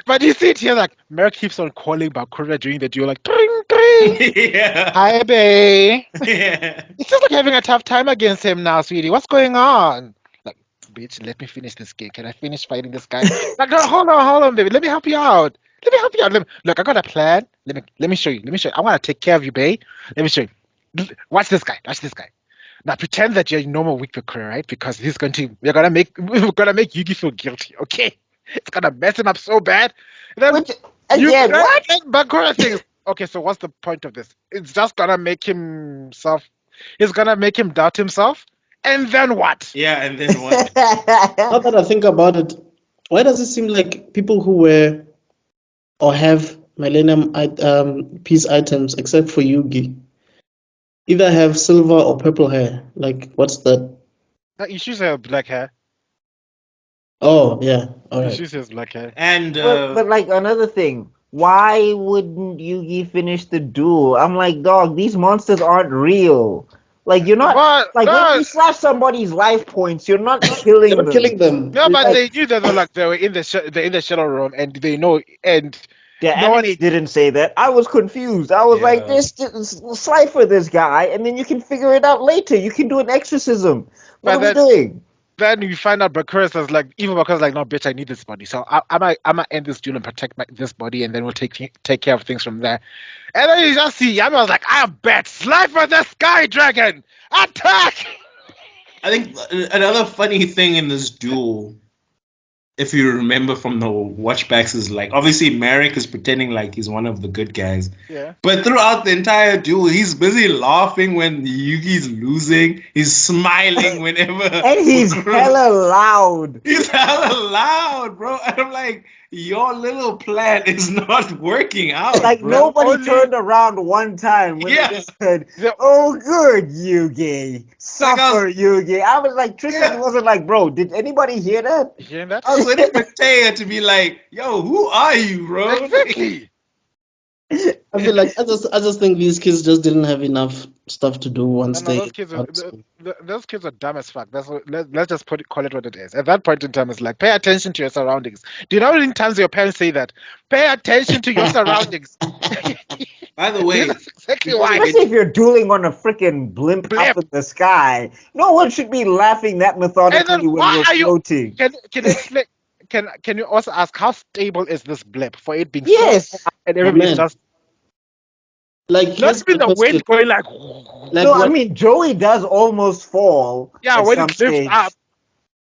but you see it here, like Marik keeps on calling Bakura during the duel, like tring tring. Hi babe. It's just like having a tough time against him now, sweetie. What's going on? Like, bitch, let me finish this game. Can I finish fighting this guy? Like, no, hold on, baby. Let me help you out. Look, I got a plan. Let me show you. I want to take care of you, babe. Let me show you. Watch this guy. Now pretend that you're normal weak Bakura, right? Because we're gonna make Yugi feel guilty, okay? It's gonna mess him up so bad. Then Bakura thinks, okay, so what's the point of this? It's just gonna make it's gonna make him doubt himself. And then what? Yeah, and then what? Now that I think about it, why does it seem like people who wear or have Millennium piece items, except for Yugi, either have silver or purple hair? Like, what's that? Ishizu has black hair. Oh, yeah. All right. Ishizu has black hair. And but like another thing, why wouldn't Yugi finish the duel? I'm like, dog, these monsters aren't real. Like, you're not when you slash somebody's life points, you're not killing them. Killing them. No, but they knew that they were in the shuttle room, and they know. And the anime didn't say that. I was confused. I was like, just cipher this guy, and then you can figure it out later. You can do an exorcism. What are we doing? Then you find out Bakura's like, even Bakura's like, no, bitch, I need this body. So I'm gonna end this duel and protect this body, and then we'll take care of things from there. And then you just see Yami was like, I bet Slifer the Sky Dragon! Attack! I think another funny thing in this duel, if you remember from the watchbacks, is like, obviously Marik is pretending like he's one of the good guys. Yeah. But throughout the entire duel, he's busy laughing when Yugi's losing. He's smiling whenever. And he's hella loud. He's hella loud, bro. And I'm like, your little plan is not working out. Like, bro. nobody turned around one time when they just said, oh, good, Yugi. Suffer, Yugi. I was like, Tristan wasn't like, bro, did anybody hear that? I was waiting for Taya to be like, yo, who are you, bro? Exactly. I feel like I just think these kids just didn't have enough stuff to do once they. Those kids are dumb as fuck. Let's just call it what it is. At that point in time, it's like, pay attention to your surroundings. Do you know how many times your parents say that? Pay attention to your surroundings. By the way, This is exactly why. Especially if you're dueling on a freaking blimp Blimp. up in the sky. No one should be laughing that And methodically then when why we're are you? floating. Can you explain? Can you also ask how stable is this blip for it being so Yes. high and Oh, everybody's man. just Like, not here's even the the question. wind going like Like, No, I what? mean Joey does almost fall yeah at when some it lifts stage. up.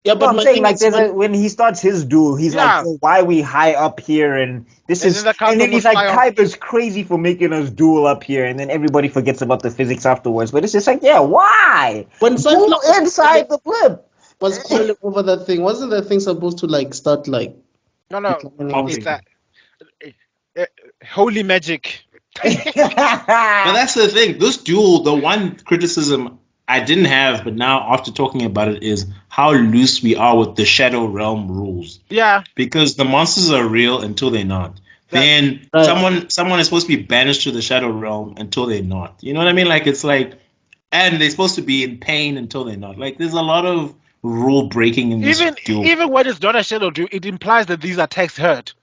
Yeah, No, but I'm my saying thing like is, when he starts his duel, he's Yeah. like, "Yo, why are we high up here?" And this And is, then the cars and then he's almost like, fly off. "Kaiba's crazy for making us duel up here," and then everybody forgets about the physics afterwards. But it's just like, yeah, why? when Go Cyclops inside the blimp. was quarreling over that thing, wasn't that thing supposed to like start like No, no, declining? it's a holy magic. but that's the thing. This duel, the one criticism I didn't have, but now after talking about it, is how loose we are with the Shadow Realm rules. Yeah, Because the monsters are real until they're not. Then Right. someone is supposed to be banished to the Shadow Realm until they're not. You know what I mean? Like it's like, and they're supposed to be in pain until they're not. Like there's a lot of rule breaking in this duel. even when it's not a shadow duel, it implies that these attacks hurt,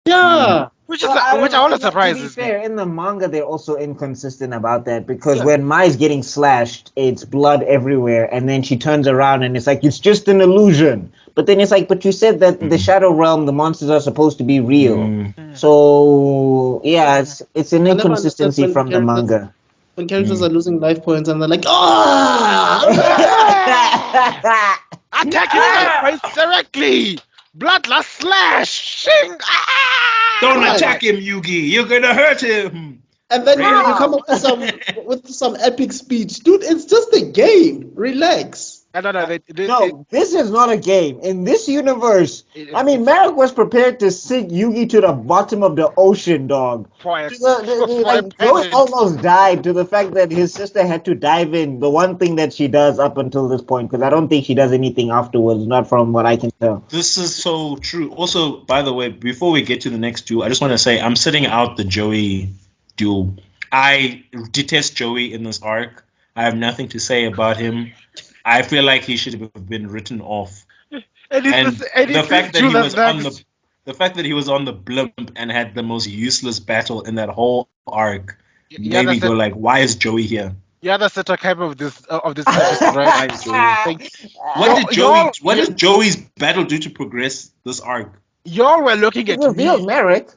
Yeah. which is Well, I which don't know. always To be surprises me. fair, in the manga, they're also inconsistent about that because Yeah. when Mai's getting slashed, it's blood everywhere, and then she turns around and it's like it's just an illusion. But then it's like, but you said that the Shadow Realm, the monsters are supposed to be real. Mm. So yeah, it's an I never understood inconsistency from the manga. when characters are losing life points and they're like, oh, Attacking life points directly. Bloodlust slash. Shing. Don't Right. attack him, Yugi. You're gonna hurt him. and then you Really? come up with some epic speech, dude. It's just a game. Relax. No, No, this is not a game. In this universe, It- I mean, Marik was prepared to sink Yugi to the bottom of the ocean, dog. for Like Joey almost died to the fact that his sister had to dive in. The one thing that she does up until this point, because I don't think she does anything afterwards, not from what I can tell. This is so true. Also, by the way, before we get to the next duel, I just want to say I'm sitting out the Joey duel. I detest Joey in this arc. I have nothing to say about him. I feel like he should have been written off. And the fact that he was on the blimp and had the most useless battle in that whole arc made me go like, why is Joey here? You're the Seto type of this episode, right? What did Joey's battle do to progress this arc? Y'all were looking He at me. revealed Marik.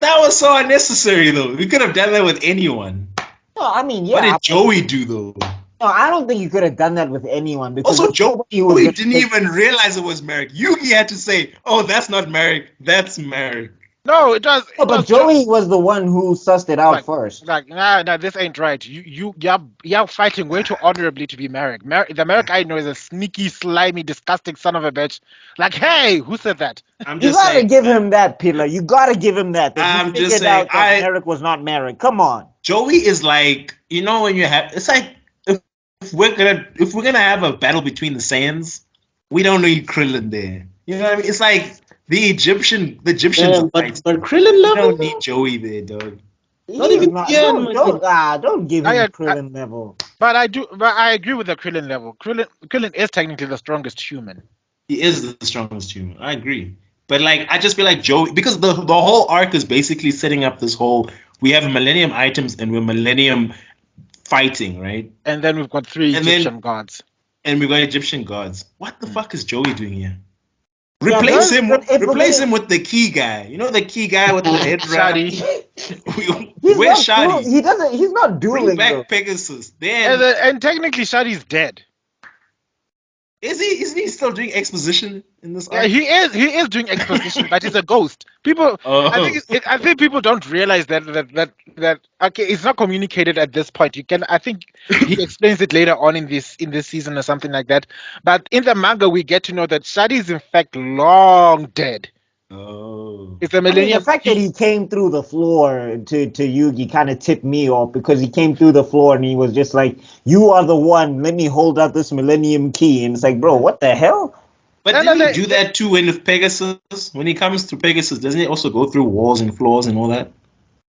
That was so unnecessary though. We could have done that with anyone. No, I mean, yeah. What did Joey do though? No, I don't think you could have done that with anyone because Also, Joey nobody was didn't even realize it was Marik. Yugi had to say, "Oh, that's not Marik. That's Marik." No, it does. No, but Joey was the one who sussed it out first. Like, nah, this ain't right. You're fighting way too honorably to be Marik. The Marik I know is a sneaky, slimy, disgusting son of a bitch. Like, hey, who said that? I'm You just gotta saying. give him that, Pillar. You gotta give him that. That I'm he just figured out saying, that Marik was not Marik. Come on. Joey is like, you know, when you have, it's like if we're gonna have a battle between the Saiyans, we don't need Krillin there. You know what I mean? It's like the Egyptians. Yeah, but Krillin You level. don't need Joey there, dog. Not even Don't give him Krillin level. But I agree with the Krillin level. Krillin is technically the strongest human. He is the strongest human. I agree. But like, I just feel like Joey, because the whole arc is basically setting up this whole. We have Millennium items and we're Millennium fighting, right? And then we've got three Egyptian gods. And we got Egyptian gods. What the fuck is Joey doing here? Yeah, Replace him with the key guy. You know the key guy with the head wrap. Where's Shadi? He's not dueling. Bring back though. Pegasus. And technically, Shadi's dead. Isn't he still doing exposition in this Yeah, arc? he is doing exposition, but he's a ghost. People, I think people don't realize that okay, it's not communicated at this point. I think he explains it later on in this season or something like that. But in the manga, we get to know that Shadi is in fact long dead. Oh. It's a millennium. The fact that he came through the floor to Yugi kind of tipped me off because he came through the floor and he was just like, "You are the one. Let me hold out this millennium key." And it's like, bro, what the hell? But didn't he do that too with Pegasus? When he comes to Pegasus, doesn't he also go through walls and floors and all that?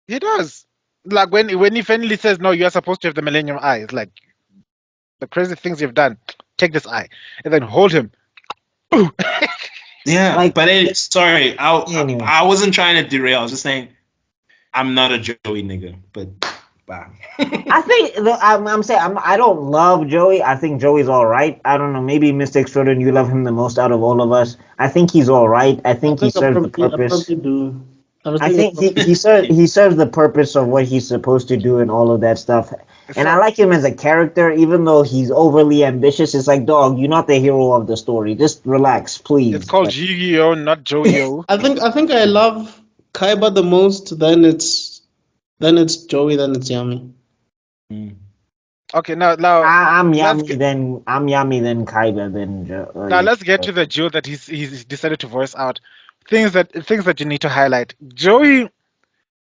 He does. Like when he finally says, "No, you are supposed to have the millennium eye." It's like the crazy things you've done. Take this eye and then hold him. Yeah, Like- but sorry, Anyway. I wasn't trying to derail. I was just saying, I'm not a Joey nigga, but bye. I think I'm saying I don't love Joey. I think Joey's all right. I don't know. Maybe Mr. Extrodin, you love him the most out of all of us. I think he's all right. I I think he think serves the I purpose. probably do. I was I thinking think he serves the purpose of what he's supposed to do and all of that stuff. And I like him as a character, even though he's overly ambitious. It's like, dog, you're not the hero of the story. Just relax, please. It's called Yu-Gi-Oh, not Joey-O. I think I love Kaiba the most. Then it's Joey. Then it's Yami. Okay, now I'm let's Yami, get, then Kaiba, then now let's get to the Joe that he's decided to voice out. Things that you need to highlight. Joey,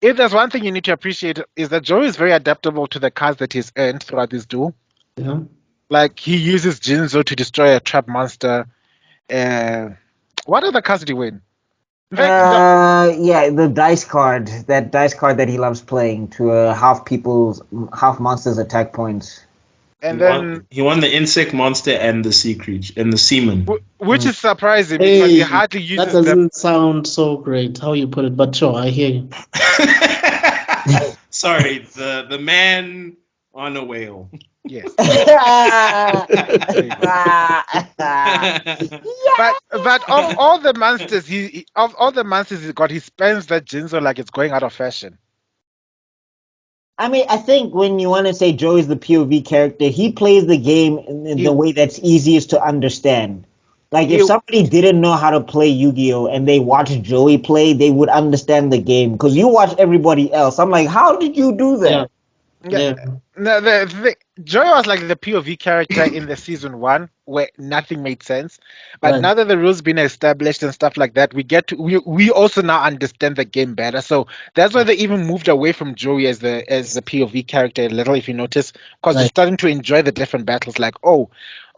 if there's one thing you need to appreciate is that Joey is very adaptable to the cards that he's earned throughout this duel. Yeah. Like he uses Jinzo to destroy a trap monster. What other cards did he win? In fact, yeah, the dice card, that he loves playing to half monsters attack points. and then He won the insect monster and the sea creature and the seaman. which is surprising because he hardly that uses them. doesn't sound so great how you put it, but sure, I hear you. Sorry, the man on a whale. Yes. Yeah. But of all the monsters he got, he spends that Jinzo like it's going out of fashion. I mean, I think when you want to say Joey's the POV character, he plays the game in the way that's easiest to understand. Like, if somebody didn't know how to play Yu-Gi-Oh! And they watched Joey play, they would understand the game. Because you watch everybody else. I'm like, how did you do that? Yeah. No, Joey was like the POV character in the season 1 where nothing made sense. But Right. now that the rules been established and stuff like that, we also now understand the game better. So that's why they even moved away from Joey as the POV character a little, if you notice, because you're Right. starting to enjoy the different battles. Like, oh,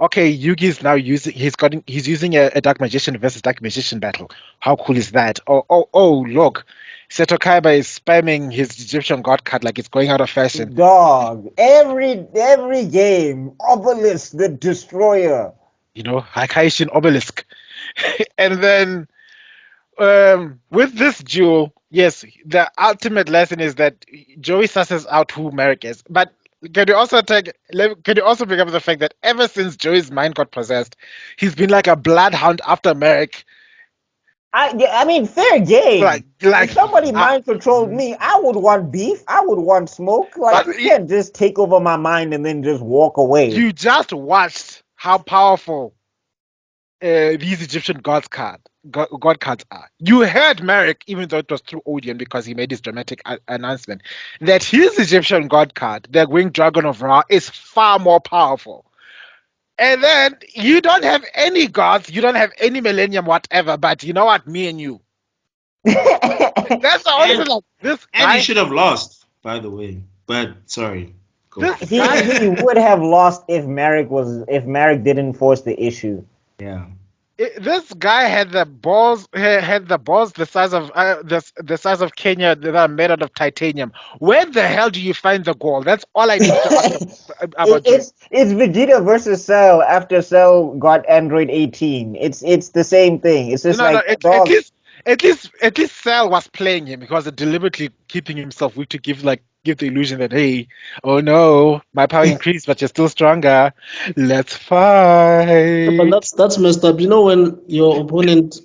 okay, Yugi's now he's using a Dark Magician versus Dark Magician battle. How cool is that? Oh, look. Seto Kaiba is spamming his Egyptian God card like it's going out of fashion. Dog, every game, Obelisk the Destroyer. You know, Hakaishin Obelisk. And then with this duel, yes, the ultimate lesson is that Joey susses out who Marik is. But can you also bring up the fact that ever since Joey's mind got possessed, he's been like a bloodhound after Marik. I mean, fair game. Like if somebody mind controlled me, I would want beef. I would want smoke. Like, But you can't just take over my mind and then just walk away. You just watched how powerful these Egyptian God cards are. You heard Marik, even though it was through Odeon because he made his dramatic announcement, that his Egyptian God card, the Winged Dragon of Ra, is far more powerful. And then you don't have any gods, you don't have any millennium, whatever, but you know what? Me and you. That's the only thing, like this And guy. he should have lost, by the way. But sorry. Go. He would have lost if Marik didn't force the issue. Yeah. This guy had the balls the size of the size of Kenya that are made out of titanium. Where the hell do you find the gold? That's all I need to ask about you. It's Vegeta versus Cell after Cell got Android 18. It's the same thing. It's just At least Cell was playing him because deliberately keeping himself weak to give the illusion that, hey, oh no, my power increased, but you're still stronger. Let's fight. But that's messed up. You know, when your opponent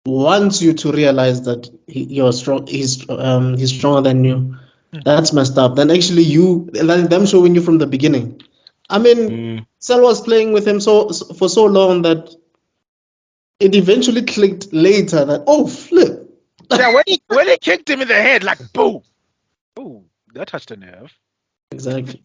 wants you to realize that you're strong, he's stronger than you. That's messed up. Then actually them showing you from the beginning. I mean, Cell was playing with him for so long that it eventually clicked later that, oh flip. Yeah, when he kicked him in the head, like boom, ooh, that touched a nerve. Exactly.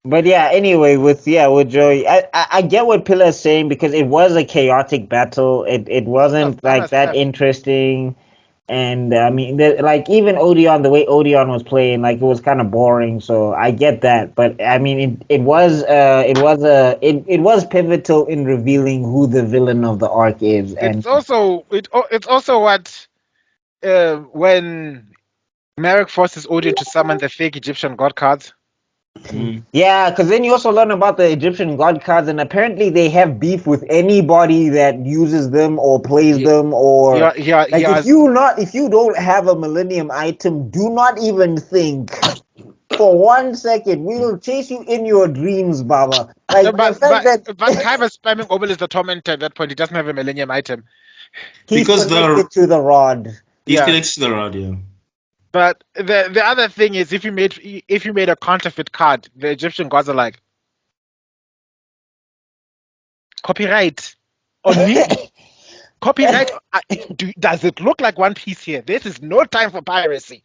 But yeah, anyway, with Joey, I get what Pillar is saying because it was a chaotic battle. It wasn't like that interesting, and I mean, even Odeon, the way Odeon was playing, like it was kind of boring. So I get that, but I mean, it was pivotal in revealing who the villain of the arc is, and It's also what when Marik forces Odeon to summon the fake Egyptian god cards. Yeah, because then you also learn about the Egyptian god cards, and apparently they have beef with anybody that uses them or plays them, or like if you don't have a Millennium item, do not even think for 1 second. We will chase you in your dreams, Baba. Like the fact that Kaiba's spamming Obelisk the Tormentor at that point. He doesn't have a Millennium item. he's Because connected to the rod. he's Yeah. connected to the rod, yeah. But the other thing is, if you made a counterfeit card, the Egyptian gods are like, copyright on me. Copyright. Does it look like One Piece here? This is no time for piracy.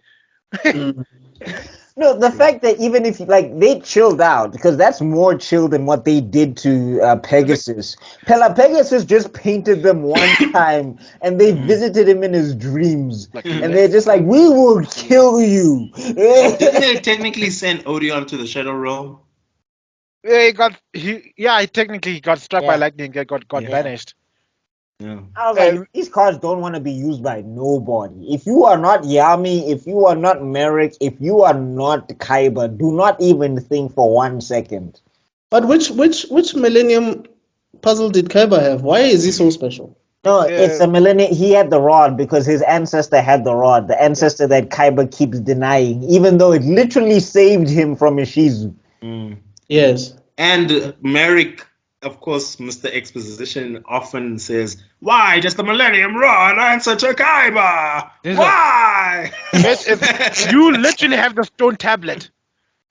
No, the fact that even if like they chilled out, because that's more chill than what they did to Pegasus. Pegasus just painted them one time, and they visited him in his dreams, and they're just like, "We will kill you." Didn't they technically send Odeon to the Shadow Realm? He technically got struck by lightning and got banished. Yeah. I was like, these cards don't want to be used by nobody. If you are not Yami, if you are not Marik, if you are not Kaiba, do not even think for 1 second. But which Millennium puzzle did Kaiba have? Why is he so special? No, it's a millennium. He had the rod because his ancestor had the rod. The ancestor that Kaiba keeps denying, even though it literally saved him from Ishizu. Yes. And Marik, of course, Mr. Exposition often says, "Why just the Millennium Rod answer to Kaiba? Why?" You literally have the stone tablet.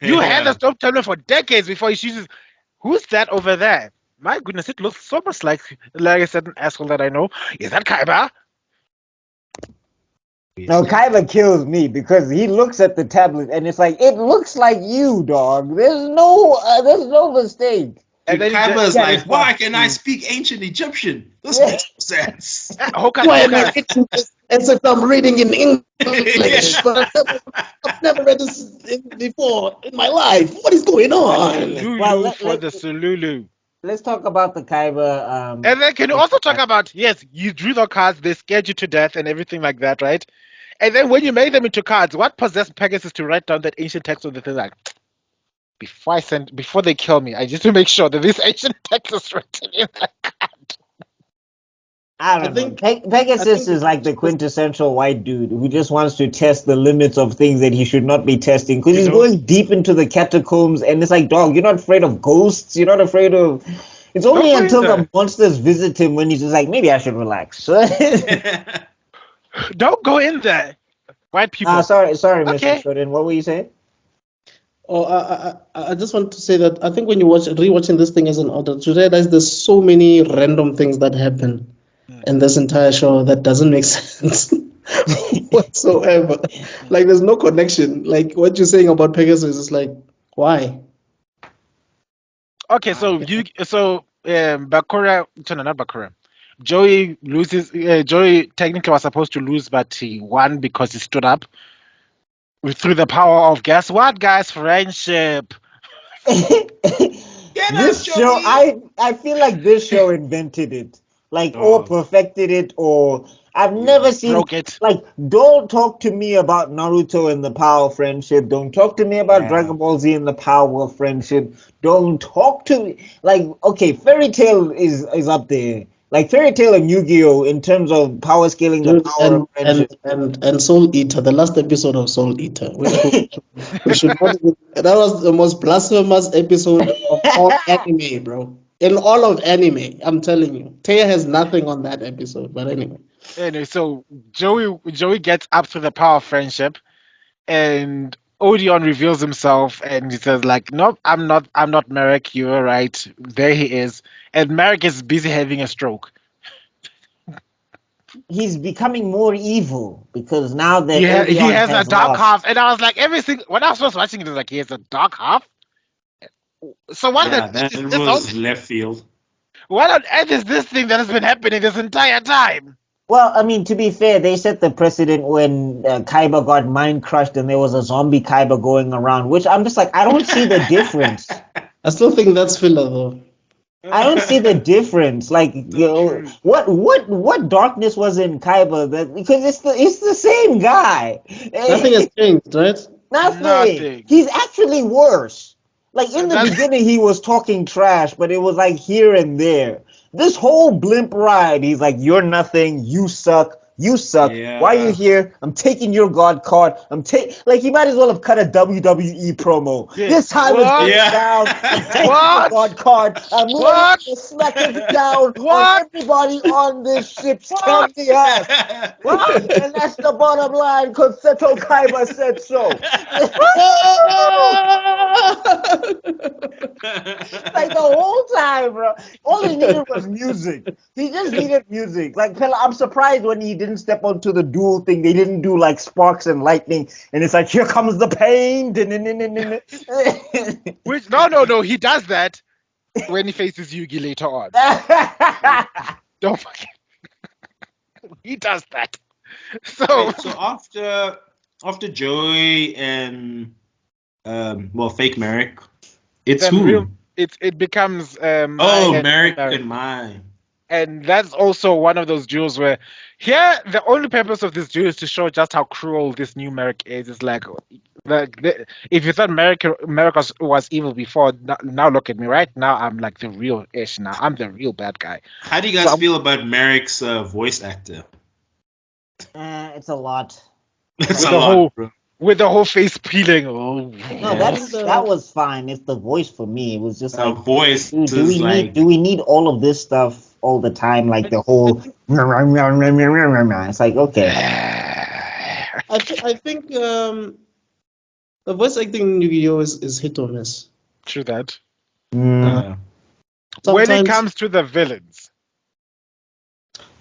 You had the stone tablet for decades before he chooses. Who's that over there? My goodness, it looks so much like I said, an asshole that I know. Is that Kaiba? No, Kaiba kills me because he looks at the tablet and it's like, it looks like you, dog. There's no mistake. And then Kaiba's like, "Why can I speak ancient Egyptian? This makes no sense." Why am I reading this as if I'm reading in English? But I've never read this before in my life. What is going on? Well, for the Sululu. Let's talk about the Kaiba. And then can you also talk about, yes, you drew the cards, they scared you to death and everything like that, right? And then when you made them into cards, what possessed Pegasus to write down that ancient text of the thing like, before they kill me, I just to make sure that this ancient text is written in that card. I don't know. Pegasus is like the quintessential white dude who just wants to test the limits of things that he should not be testing because he's going deep into the catacombs and it's like, dog, you're not afraid of ghosts. You're not afraid of... It's only until the monsters visit him when he's just like, maybe I should relax. Don't go in there. White people. Sorry, Mr. Extrodin. What were you saying? Oh, I just want to say that I think when you rewatching this thing as an audience, you realize there's so many random things that happen in this entire show that doesn't make sense whatsoever. Like there's no connection. Like what you're saying about Pegasus is like, why? Okay, so Bakura, no, not Bakura. Joey loses. Joey technically was supposed to lose, but he won because he stood up through the power of guess what, guys? Friendship. This show, I feel like this show invented it, like or perfected it, or I've never seen it. Like, don't talk to me about Naruto and the power of friendship. Don't talk to me about Dragon Ball Z and the power of friendship. Don't talk to me like, okay, Fairy Tail is up there. Like Fairy Tail and Yu-Gi-Oh! In terms of power scaling the power of friendship. And Soul Eater, the last episode of Soul Eater, we should not even, that was the most blasphemous episode of all anime, bro. In all of anime, I'm telling you. Taya has nothing on that episode, but anyway. Anyway, so Joey gets up to the power of friendship, and Odeon reveals himself, and he says like, "Nope, I'm not Marik. You were right. There he is." And Marik is busy having a stroke. He's becoming more evil because now that he has a dark lost. half, and I was like, when I was first watching it, I was like, he has a dark half. So what? That was left field. What on earth is this thing that has been happening this entire time? Well, I mean, to be fair, they set the precedent when Kaiba got mind crushed and there was a zombie Kaiba going around, which I'm just like, I don't see the difference. I still think that's filler, though. I don't see the difference. Like, what darkness was in Kaiba? Because it's the same guy. Nothing has changed, right? Nothing. He's actually worse. Like in the That's- beginning, he was talking trash, but it was like here and there. This whole blimp ride, he's like, "You're nothing. You suck. You suck. Yeah. Why are you here? I'm taking your god card. Like he might as well have cut a WWE promo. Yeah. This time is What? going Yeah. down. I'm taking What? your god card. I'm What? laying the smackers down What? on everybody on this ship's What? the ass. What? And that's the bottom line because Seto Kaiba said so. Like the whole time, bro. All he needed was music. He just needed music. Like I'm surprised when he didn't step onto the duel thing. They didn't do like sparks and lightning, and it's like here comes the pain. Which no, he does that when he faces Yugi later on. Don't fucking. He does that. So Right, so after Joey and fake Marik, it's then who? it becomes Marik Marik. and Mai. And that's also one of those duels where here the only purpose of this duel is to show just how cruel this new Marik is. It's like if you thought Marik was evil before, now look at me. Right now I'm like the real ish. Now I'm the real bad guy. How do you guys feel about Marik's voice actor? It's a lot. That's With a the lot, whole- bro. With the whole face peeling. Oh, No, that was fine. It's the voice for me. It was just Her like, voice dude, is do we need all of this stuff all the time? Like the whole. It's like okay. I think the voice acting in Yu-Gi-Oh is hit or miss. true that. Mm. When it Sometimes- comes to the villains,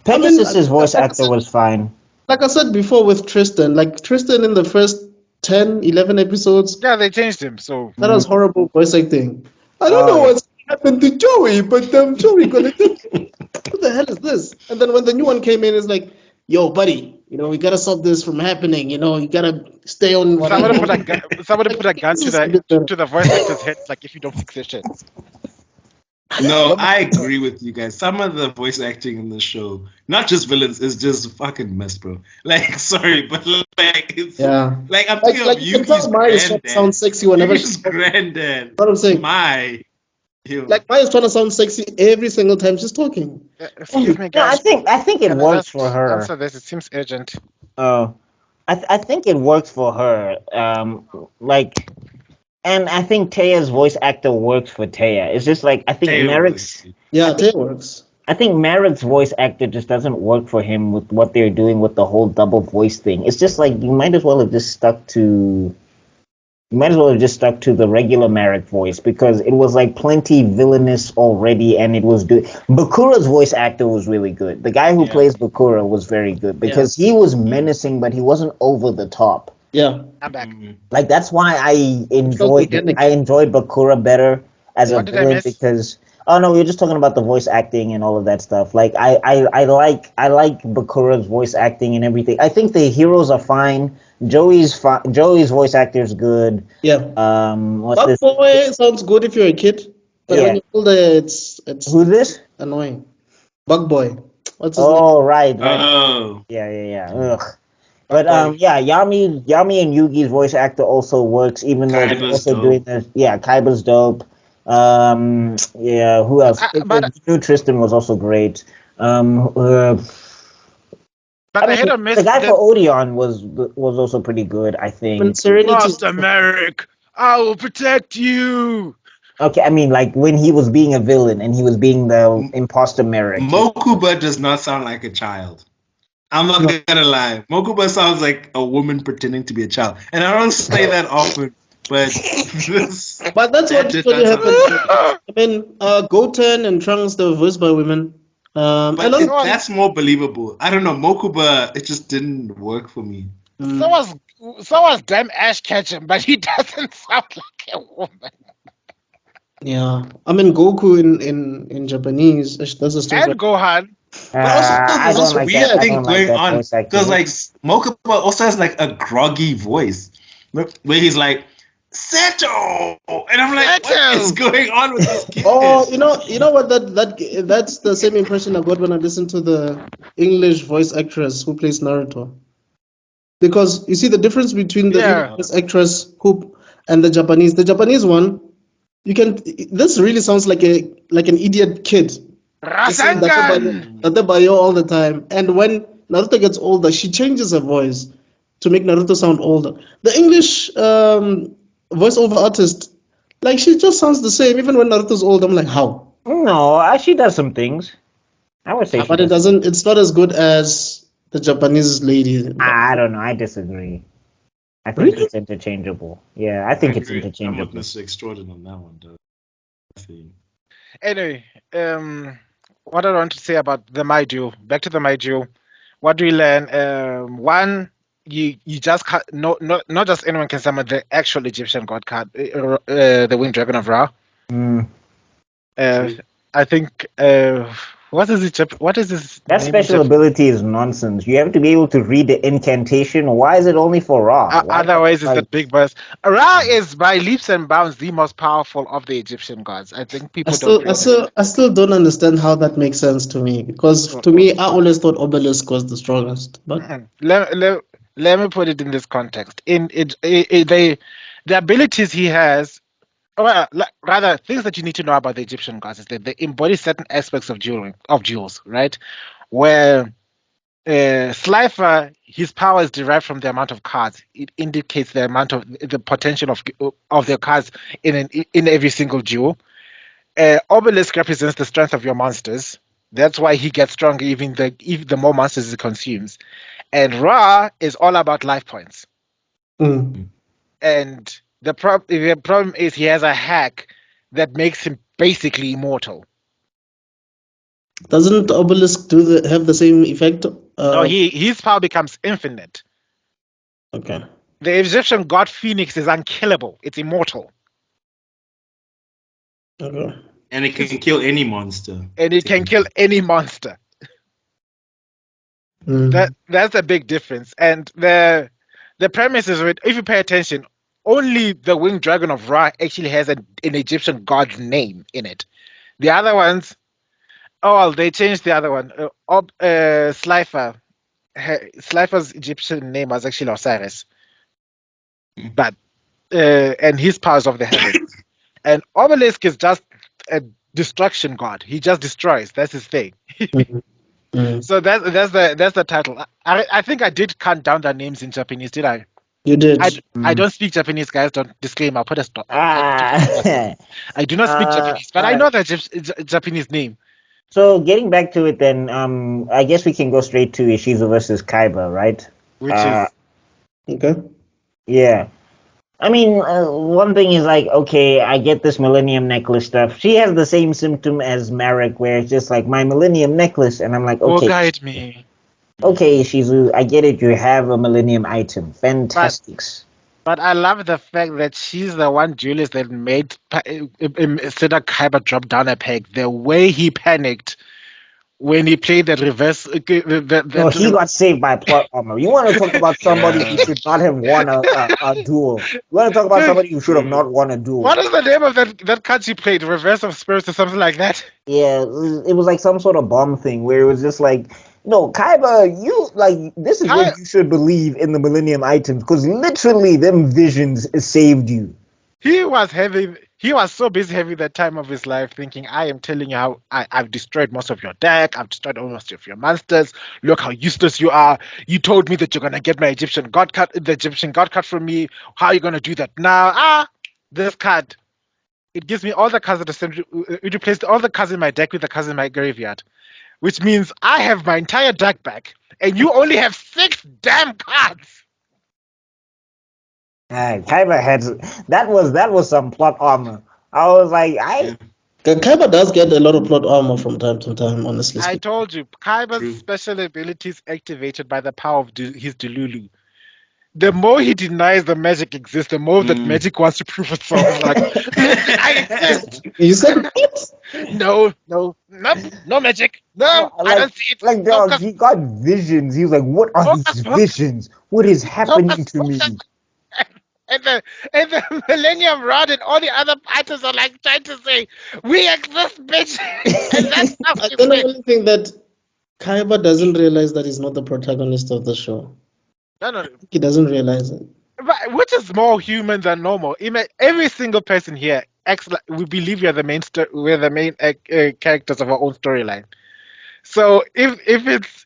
Pegasus's voice actor was fine. like I said before with Tristan, like Tristan in the first 10, 11 episodes, yeah, they changed him. So that was horrible voice acting. I don't know what's happened to Joey, but Joey gonna do. What the hell is this? And then when the new one came in, it's like, yo, buddy, we gotta stop this from happening. You gotta stay on. somebody put a gun to the voice actor's head. Like if you don't fix this shit. No, I agree with you guys. Some of the voice acting in the show, not just villains, is just fucking mess, bro. Like, sorry, but like it's like I'm thinking of you can tell Yuki's Mai is trying to granddad. sound sexy whenever Yuki's she's granddad. What I'm saying. Mai. Like Mai is trying to sound sexy every single time she's talking. Excuse me, No, guys. I think it works for her. Answer this. It seems urgent. Oh, I think it works for her. And I think Taya's voice actor works for Taya. It's just like I think Taylor Marik's. was- Yeah, it works. I think Marik's voice actor just doesn't work for him with what they're doing with the whole double voice thing. It's just like you might as well have just stuck to. You might as well have just stuck to the regular Marik voice because it was like plenty villainous already, and it was good. Bakura's voice actor was really good. The guy who plays Bakura was very good because he was menacing, but he wasn't over the top. Yeah. I'm back. Like that's why I enjoyed Bakura better as a What did I villain miss? because we were just talking about the voice acting and all of that stuff. Like I like Bakura's voice acting and everything. I think the heroes are fine. Joey's voice actor is good. Yeah. What's Bug this? Boy sounds good if you're a kid, but when you're older, it's Who's this? annoying. Bug Boy. What's his name? Oh right. Oh. Yeah. Ugh. But Yami and Yugi's voice actor also works, even though they're Kaiba's also dope. doing this. Yeah, Kaiba's dope. Who else? But- New Tristan was also great. But the hit or miss. the guy for Odeon was also pretty good, I think. When Serenity. Master Marik, I will protect you. Okay, I mean, like when he was being a villain and he was being the imposter Marik. Mokuba does not sound like a child. I'm not gonna lie. Mokuba sounds like a woman pretending to be a child. And I don't say that often, but this But that's what did usually not happens. sound- I mean, Goten and Trunks, they were voiced by women. But I don't that's more believable. I don't know. Mokuba, it just didn't work for me. So was damn Ash Ketchum, but he doesn't sound like a woman. Yeah. I mean, Goku in Japanese, that's a story. And Gohan. But also, I there's don't this like weird that. I thing don't like going that on voice acting. because like Mokuba also has like a groggy voice where he's like Seto, and I'm like, Seto! what is going on with this kid? Oh, you know what? That's the same impression I got when I listened to the English voice actress who plays Naruto. Because you see the difference between the Yeah. English voice actress and the Japanese. The Japanese one, you can. This really sounds like an idiot kid. Just saying Rasengan! Datebayo all the time. And when Naruto gets older, she changes her voice to make Naruto sound older. The English voiceover artist, like she just sounds the same. Even when Naruto's old, I'm like, how? No, she does some things. I would say she But it does. doesn't. It's not as good as the Japanese lady. I don't know. I disagree. I think Really? it's interchangeable. Yeah, I think it's agree. I'm with interchangeable. Mr. Extrodin on that one, though. Definitely. Anyway, what I want to say about the Maiju. Back to the Maiju. What do we learn? One, you just can't, not just anyone can summon the actual Egyptian god card, the Winged Dragon of Ra. Mm. I think what is it? What is this? That name special ability is nonsense. You have to be able to read the incantation. Why is it only for Ra? Why Otherwise, it's like- that big burst. Ra is by leaps and bounds the most powerful of the Egyptian gods. I think people don't. I still don't understand how that makes sense to me, because to me, I always thought Obelisk was the strongest. But Let me put it in this context. The abilities he has, well, rather things that you need to know about the Egyptian gods is that they embody certain aspects of jewels, right? Where Slifer, his power is derived from the amount of cards. It indicates the amount of the potential of their cards in every single jewel. Obelisk represents the strength of your monsters. That's why he gets stronger even the more monsters he consumes. And Ra is all about life points. And the problem is he has a hack that makes him basically immortal. doesn't Obelisk have the same effect? No, his power becomes infinite. Okay. The Egyptian god Phoenix is unkillable. It's immortal. Okay. And it can kill any monster. And it can kill any monster. That's a big difference. And the premise is, if you pay attention, only the Winged Dragon of Ra actually has an Egyptian god's name in it. The other ones, they changed the other one. Slifer. Slifer's Egyptian name was actually Osiris. But and his powers of the heavens. And Obelisk is just a destruction god. He just destroys. That's his thing. So that's the title. I think I did count down the names in Japanese, did I? You did. I don't speak Japanese, guys. Don't disclaim. I'll put a stop. Ah. I do not speak Japanese, but I know the Japanese name. So getting back to it, then I guess we can go straight to Ishizu versus Kaiba, right? Which is Okay. Yeah. I mean, one thing is like, okay, I get this Millennium Necklace stuff. She has the same symptom as Marik, where it's just like my Millennium Necklace, and I'm like, okay, guide me. Okay, Ishizu, I get it. You have a Millennium item, fantastic. But I love the fact that she's the one Julius that made Seto Kaiba drop down a peg. The way he panicked when he played that reverse. No, he got saved by plot armor. You want to talk about somebody who should not have won a duel? You want to talk about somebody who should have not won a duel? What is the name of that card she played? Reverse of Spirits or something like that? Yeah, it was like some sort of bomb thing where it was just like, no, Kaiba, this is what you should believe in the Millennium items, because literally them visions saved you. He was so busy having the time of his life thinking, I am telling you how I've destroyed most of your deck, I've destroyed most of your monsters, look how useless you are. You told me that you're gonna get my Egyptian god card from me. How are you gonna do that now? This card. It gives me all the cards it replaced all the cards in my deck with the cards in my graveyard. Which means I have my entire deck back, and you only have 6 damn cards. Kaiba had that was some plot armor. I was like, Kaiba does get a lot of plot armor from time to time, honestly. I told you, Kaiba's special abilities activated by the power of his Delulu. The more he denies the magic exists, the more that magic wants to prove itself. Like, I exist. You said what? No magic. No, I don't see it. Like, dog, he got visions. He was like, what are these visions? What is happening to me? And the Millennium Rod and all the other items are like trying to say, we exist, bitch. And that's how I don't really think that Kaiba doesn't realize that he's not the protagonist of the show. No. He doesn't realize it. But which is more human than normal. Every single person here we believe we are the main we're the main characters of our own storyline. So if it's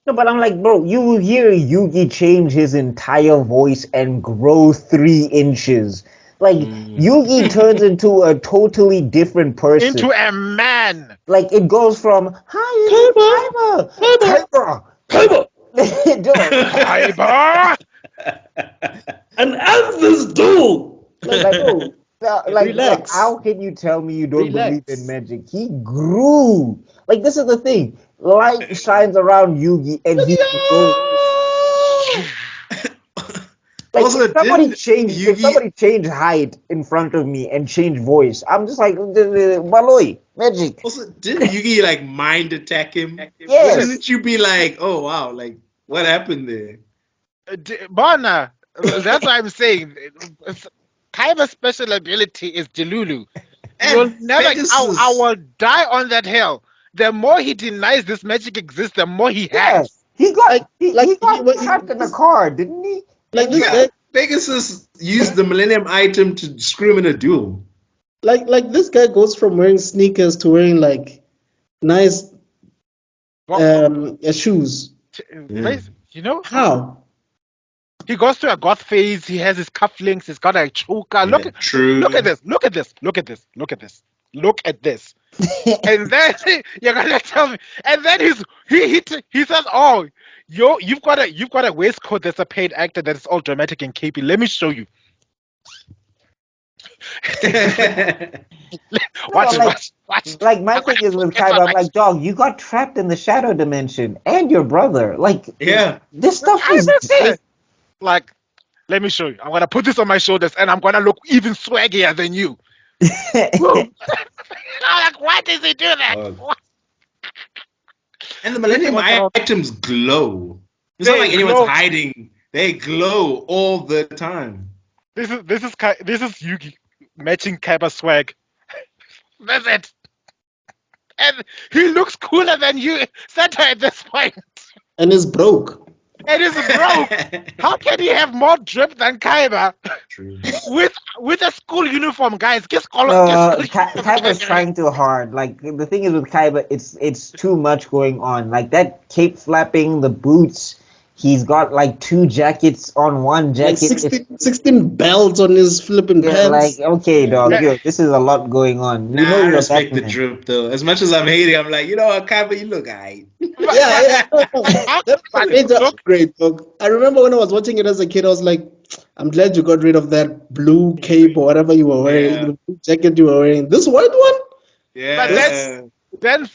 No, but I'm like, bro, you will hear Yugi change his entire voice and grow 3 inches. Like, Yugi turns into a totally different person. into a man. Like, it goes from, hi, Kaiba. Kaiba! And as this duel. Relax. How can you tell me you don't Relax. believe in magic? He grew. Like, this is the thing. Light shines around Yugi and he grows. Like, Also, if somebody didn't change height in front of me and change voice, I'm just like, Maloi, magic. Also, didn't Yugi like mind attack him? Yes. Didn't you be like, oh wow, like what happened there? Bana, that's what I'm saying. Kaiba's special ability is Delulu. And I will die on that hill. The more he denies this magic exists, the more he has. He got trapped in a car, didn't he? Like this guy, Pegasus used the Millennium item to screw him in a duel. like this guy goes from wearing sneakers to wearing like nice shoes. You know? How? He goes through a goth phase. He has his cufflinks. He's got a choker. Look at this. Look at this. And then you're gonna tell me. And then he says, "Oh, you've got a waistcoat that's a paid actor that is all dramatic and capey. Let me show you." Watch. Like, my thing is with Kaiba, I'm like, dog, you got trapped in the shadow dimension, and your brother. Like, this stuff is like, let me show you. I'm gonna put this on my shoulders, and I'm gonna look even swaggier than you. I'm like, why does he do that? And the Millennium items glow. It's not like anyone's hiding. They glow all the time. This is Yugi matching Kaiba's swag. That's it. And he looks cooler than you, Seto, at this point. And is broke. And is broke. How can he have more drip than Kaiba? True. With a school uniform, guys. Kaiba's trying too hard. Like, the thing is with Kaiba, it's too much going on. Like, that cape flapping, the boots. He's got like 2 jackets on one jacket. Like 16 belts on his flipping pants. Like, okay, dog, this is a lot going on. I respect the drip though. As much as I'm hating, I'm like, you know what, Kaiba, you look alright. It's great, dog. I remember when I was watching it as a kid, I was like, I'm glad you got rid of that blue cape or whatever you were wearing, the blue jacket you were wearing. This white one? Yeah. But then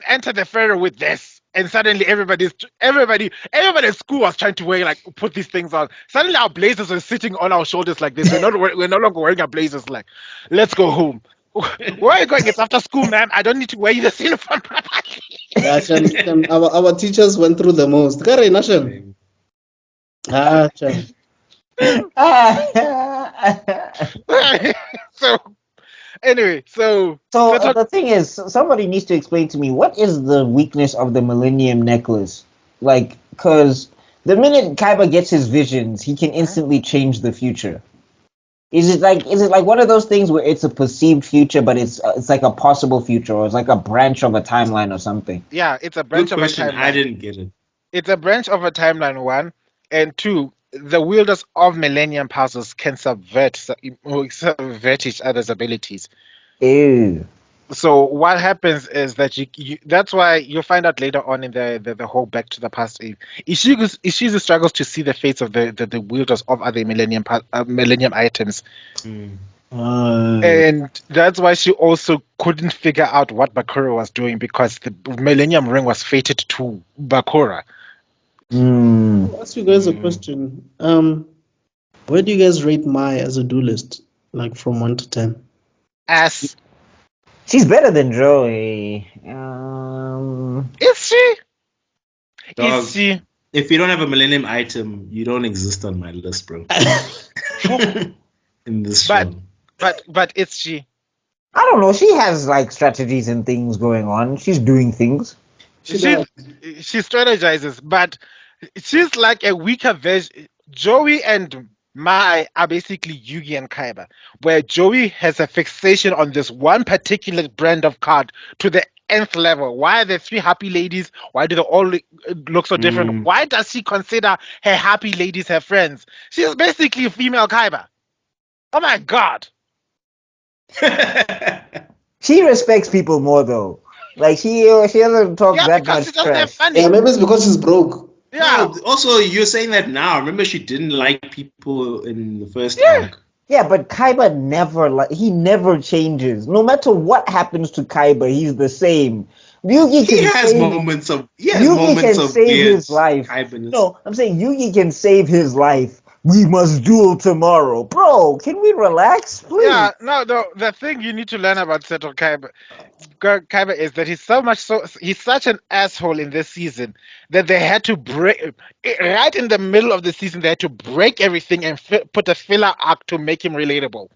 enter the pharaoh with this. And suddenly everybody at school was trying to wear, like, put these things on. Suddenly our blazers are sitting on our shoulders like this. We're no longer wearing our blazers. Like, let's go home. Where are you going? It's after school, ma'am. I don't need to wear this uniform properly. Yeah, our teachers went through the most. So anyway, so the thing is, somebody needs to explain to me, what is the weakness of the Millennium Necklace? Like, because the minute Kaiba gets his visions, he can instantly change the future. Is it like one of those things where it's a perceived future, but it's like a possible future, or it's like a branch of a timeline or something? Yeah, it's a branch Good of a question. timeline. I didn't get it. It's a branch of a timeline, 1, and 2. The wielders of Millennium Puzzles can subvert each other's abilities. Ew. So what happens is that you that's why you'll find out later on in the whole Back to the Past. Ishizu struggles to see the fates of the wielders of other Millennium items. And that's why she also couldn't figure out what Bakura was doing, because the Millennium Ring was fated to Bakura. I'll ask you guys a question. Where do you guys rate Mai as a duelist? Like, from 1 to 10? As she's better than Joey. Is she? Dog, Is she? If you don't have a Millennium item, you don't exist on my list, bro. In this show. But is she? I don't know. She has like strategies and things going on. She's doing things. She strategizes, but she's like a weaker version. Joey and are basically Yugi and Kaiba, where Joey has a fixation on this one particular brand of card to the nth level. Why are there three happy ladies? Why do they all look so different? Why does she consider her happy ladies her friends? She's basically a female Kaiba. Oh my god. She respects people more though. Like she doesn't talk Yeah, that because much she doesn't have trash. money. Yeah, maybe it's because she's broke. Yeah. No, also, you're saying that now. Remember, she didn't like people in the first Yeah. arc. Yeah, but Kaiba he never changes. No matter what happens to Kaiba, he's the same. Yugi He can has save, moments of Yugi can save weird his life. Kaiba-ness. No, I'm saying Yugi can save his life. We must duel tomorrow. Bro, can we relax, please? Yeah, no, the thing you need to learn about Seto Kaiba is that he's such an asshole in this season that they had to break right in the middle of the season. They had to break everything and put a filler arc to make him relatable.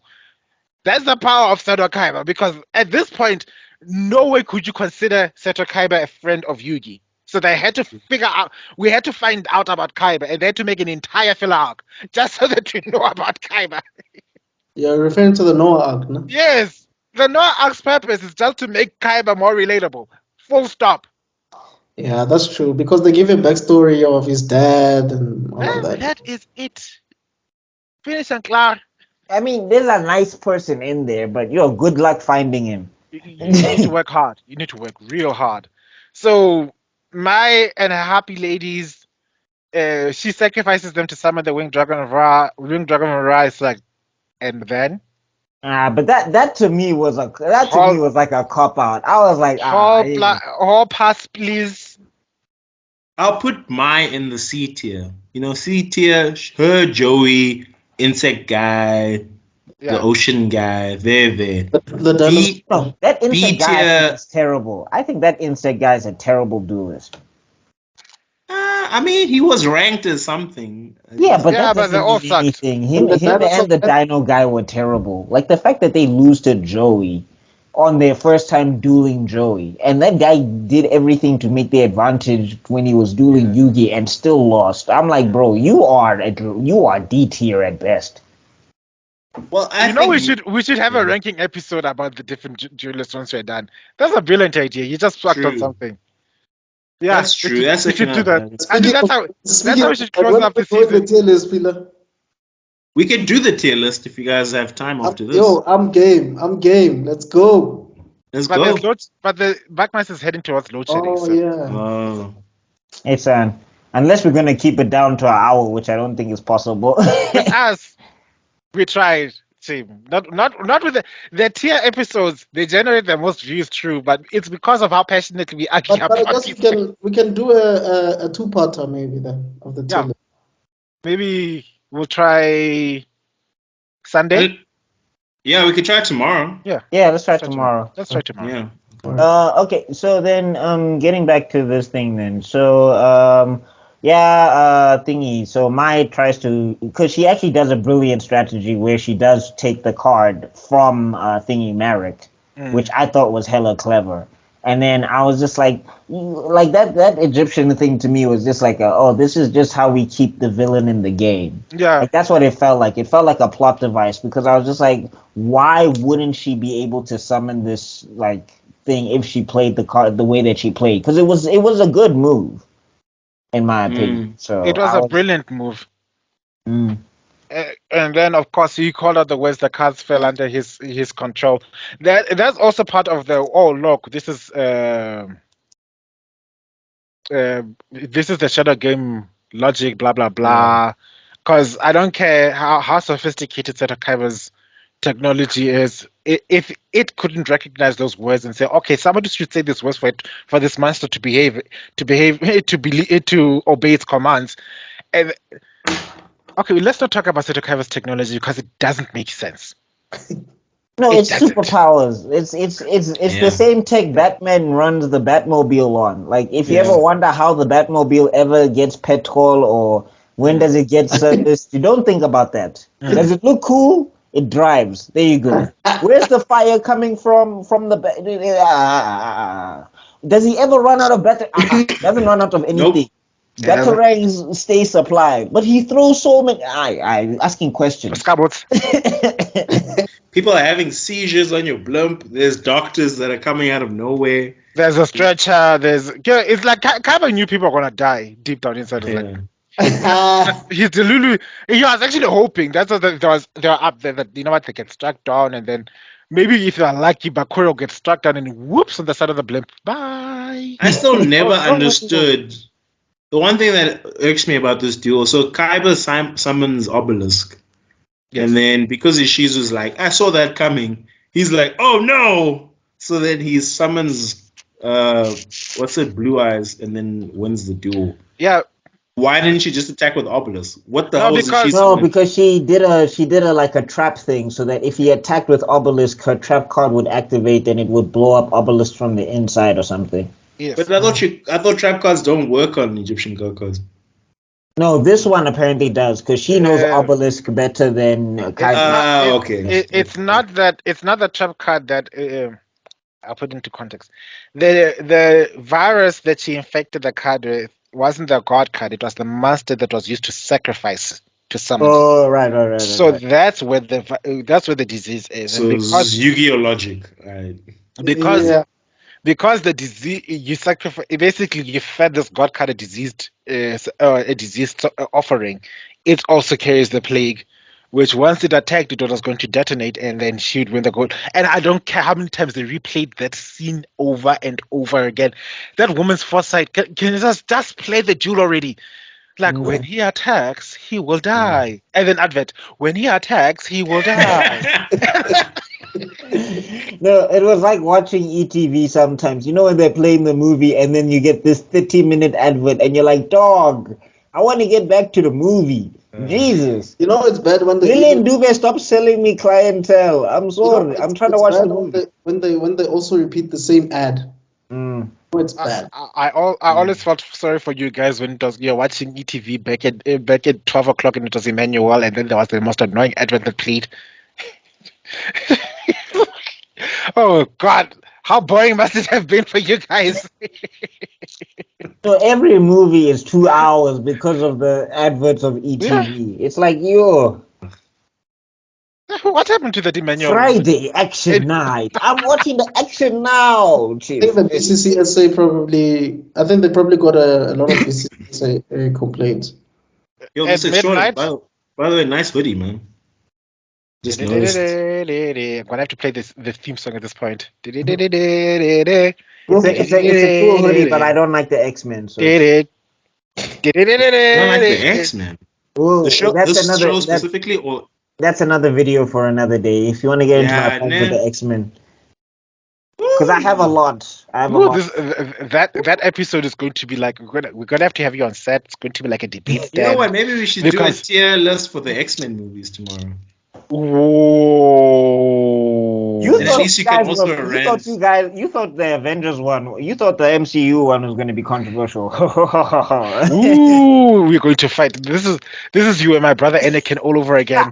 That's the power of Seto Kaiba, because at this point, no way could you consider Seto Kaiba a friend of Yugi. So they had to figure out. We had to find out about Kaiba, and they had to make an entire filler arc just so that we know about Kaiba. You're referring to the Noah arc, no? Yes, the Noah arc's purpose is just to make Kaiba more relatable. Full stop. Yeah, that's true. Because they give a backstory of his dad and all of that. That is it. Finish and clear. I mean, there's a nice person in there, but good luck finding him. You need to work hard. You need to work real hard. So, Mai and her happy ladies, she sacrifices them to summon the winged dragon of Ra. Winged dragon of Ra is like, and then But that to me was like a cop out. I was like, all pass, please. I'll put Mai in the C tier. C tier, her, Joey, insect guy, the ocean guy, they're there. That insect guy tier is terrible. I think that insect guy is a terrible duelist. I mean, he was ranked as something. Yeah, but that but they all doesn't mean sucked. anything. Him and the Dino guy were terrible. Like the fact that they lose to Joey on their first time dueling Joey, and that guy did everything to make the advantage when he was dueling Yugi and still lost. I'm like, bro, you are D tier at best. Well, we should have a ranking episode about the different duelists once we're done. That's a brilliant idea. You just plucked on something. Yeah, that's true. We should do that. I think that's how we should close up the season. We can do the tier list if you guys have time after this. Yo, I'm game. Let's go. Let's go. But the BuckMeister is heading towards load shedding. Oh, yeah. It's unless we're gonna keep it down to an hour, which I don't think is possible. With us, we tried. Not with the tier episodes. They generate the most views, true, but it's because of how passionately we argue But I about guess we can do a two-parter maybe then of the tier list. Maybe we'll try Sunday. Yeah, we could try tomorrow. Yeah, let's try tomorrow. Let's try tomorrow. Yeah. Okay, so then getting back to this thing then. So thingy. So Mai tries to, because she actually does a brilliant strategy where she does take the card from thingy Marik, which I thought was hella clever. And then I was just like that Egyptian thing to me was just like, this is just how we keep the villain in the game. Yeah. Like that's what it felt like. It felt like a plot device because I was just like, why wouldn't she be able to summon this like thing if she played the card the way that she played? Because it was a good move. In my opinion, so it was a brilliant move. And then, of course, he called out the words the cards fell under his control. That's also part of the look. This is the shadow game logic. Blah blah blah. Because I don't care how sophisticated Seto Kaiba's technology is. If it couldn't recognize those words and say, okay, somebody should say this words for this monster to obey its commands. And okay, let's not talk about Seto Kaiba's technology because it doesn't make sense. No, it's superpowers. It's the same tech Batman runs the Batmobile on. Like, if you ever wonder how the Batmobile ever gets petrol or when does it get serviced, you don't think about that. Does it look cool? It drives. There you go. Where's the fire coming from the... Does he ever run out of battery? Doesn't run out of anything. Yeah, Batarangs stay supplied, but he throws so many. I asking questions. Scabots. People are having seizures on your blimp. There's doctors that are coming out of nowhere. There's a stretcher. It's like Kaiba knew people are gonna die deep down inside. It's like he's delulu. He was actually hoping. That's what they were up there. That you know what, they get struck down, and then maybe if you are lucky, Bakura will get struck down, and whoops on the side of the blimp. Bye. I still never understood. The one thing that irks me about this duel, so Kaiba summons Obelisk. Yes. And then because Ishizu's like, I saw that coming, he's like, oh no! So then he summons, Blue Eyes, and then wins the duel. Yeah. Why didn't she just attack with Obelisk? What the No, hell is because- Ishizu? No, because she did a like a trap thing, so that if he attacked with Obelisk, her trap card would activate and it would blow up Obelisk from the inside or something. Yes. But I thought trap cards don't work on Egyptian card cards. No, this one apparently does, because she knows Yeah. Obelisk better than Kaiba. Okay. It's not that. It's not the trap card that. I'll put into context. The virus that she infected the card with wasn't the god card. It was the master that was used to sacrifice to someone. Oh, right. So right. that's where the disease is, So and Yu-Gi-Oh logic. Right. because the disease you sacrifice, basically you fed this god card a diseased offering. It also carries the plague, which once it attacked, it was going to detonate, and then she would win the gold. And I don't care how many times they replayed that scene over and over again. That woman's foresight, can you just play the duel already? Like, when he attacks, he will die. And then advert, when he attacks, he will die. No, it was like watching ETV sometimes. You know when they're playing the movie and then you get this 30-minute advert and you're like, dog, I want to get back to the movie. Jesus. You know it's bad when they Lillian Dube, stop selling me clientele. I'm sorry. I'm trying to watch the movie. when they also repeat the same ad. Mm. Oh, it's bad. I always felt sorry for you guys when you're watching ETV back at 12 o'clock and it was Emmanuel, and then there was the most annoying advert that played. Oh God, how boring must it have been for you guys? So every movie is 2 hours because of the adverts of ETV. It's like, yo, What happened to the Emmanuel? Friday action night. I'm watching the action now. I think the BCCSA I think they probably got a lot of BCCSA complaints. Yo, At Mr. Extrodin, midnight? by the way, nice hoodie, man. Just noticed. I'm gonna have to play the theme song at this point. It's a cool hoodie, but I don't like the X-Men. So. Not like the X-Men. Well, The show, that's this another show specifically, or that's another video for another day. If you want to get into my fight with the X-Men, because I have a lot. That episode is going to be like we're gonna have to have you on set. It's going to be like a debate. you know what? Maybe we should Because- do a tier list for the X-Men movies tomorrow. Whoa. You At thought least you guys can also were- rant. you thought the Avengers one, you thought the MCU one was going to be controversial. Ooh, we're going to fight. This is you and my brother Anakin all over again.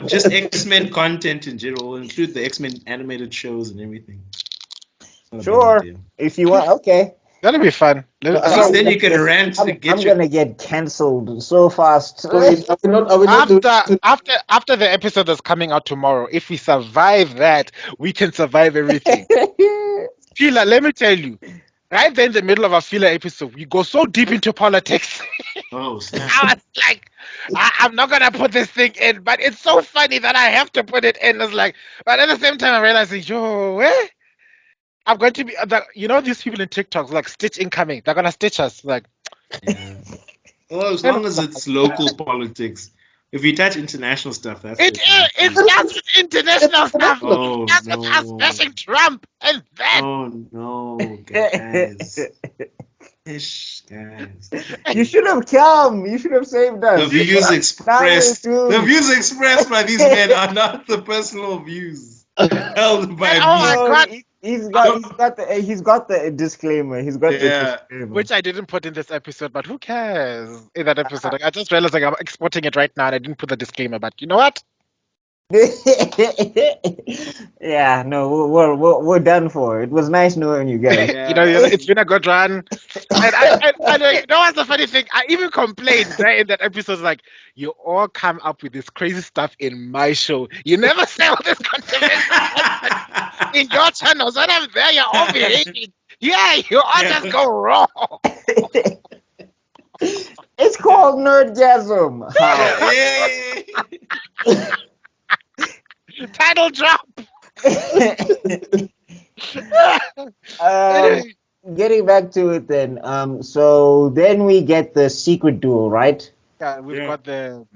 Just X-Men content in general. We'll include the X-Men animated shows and everything. Not a bad Sure, idea. if you want, okay. That'll be fun. At least then you can rant to I'm get your... gonna get cancelled so fast. So are we not doing After the episode that's coming out tomorrow, if we survive that, we can survive everything. Fila, let me tell you, right there in the middle of a filler episode, we go so deep into politics. Oh, snap. I was like, I'm not gonna put this thing in, but it's so funny that I have to put it in. It's like, but at the same time, I realize, yo, I'm going to be, these people in TikTok, like Stitch incoming. They're gonna stitch us, like. Yeah. Well, as long as it's local politics. If you touch international stuff, that's It starts with international stuff. Oh, That's with us no. bashing Trump and that. Oh no, guys. Ish, guys. You should have come. You should have saved us. The views expressed Now we're the doomed. views expressed by these men are not the personal views held by Oh me. my God. He's got the disclaimer. He's got Yeah. the disclaimer. Which I didn't put in this episode, but who cares? In that episode, I just realized I'm exporting it right now, and I didn't put the disclaimer. But you know what? Yeah, no, we're done for. It was nice knowing you guys. You know, it's been a good run. And you know what's the funny thing? I even complained there in that episode, like, you all come up with this crazy stuff in my show. You never say all this controversial in your channels. When I'm there, you're all behaving. Yeah, you all just go wrong. It's called Nerdgasm. How? Title drop. um, getting back to it then. So then we get the secret duel, right? Yeah, we've got the.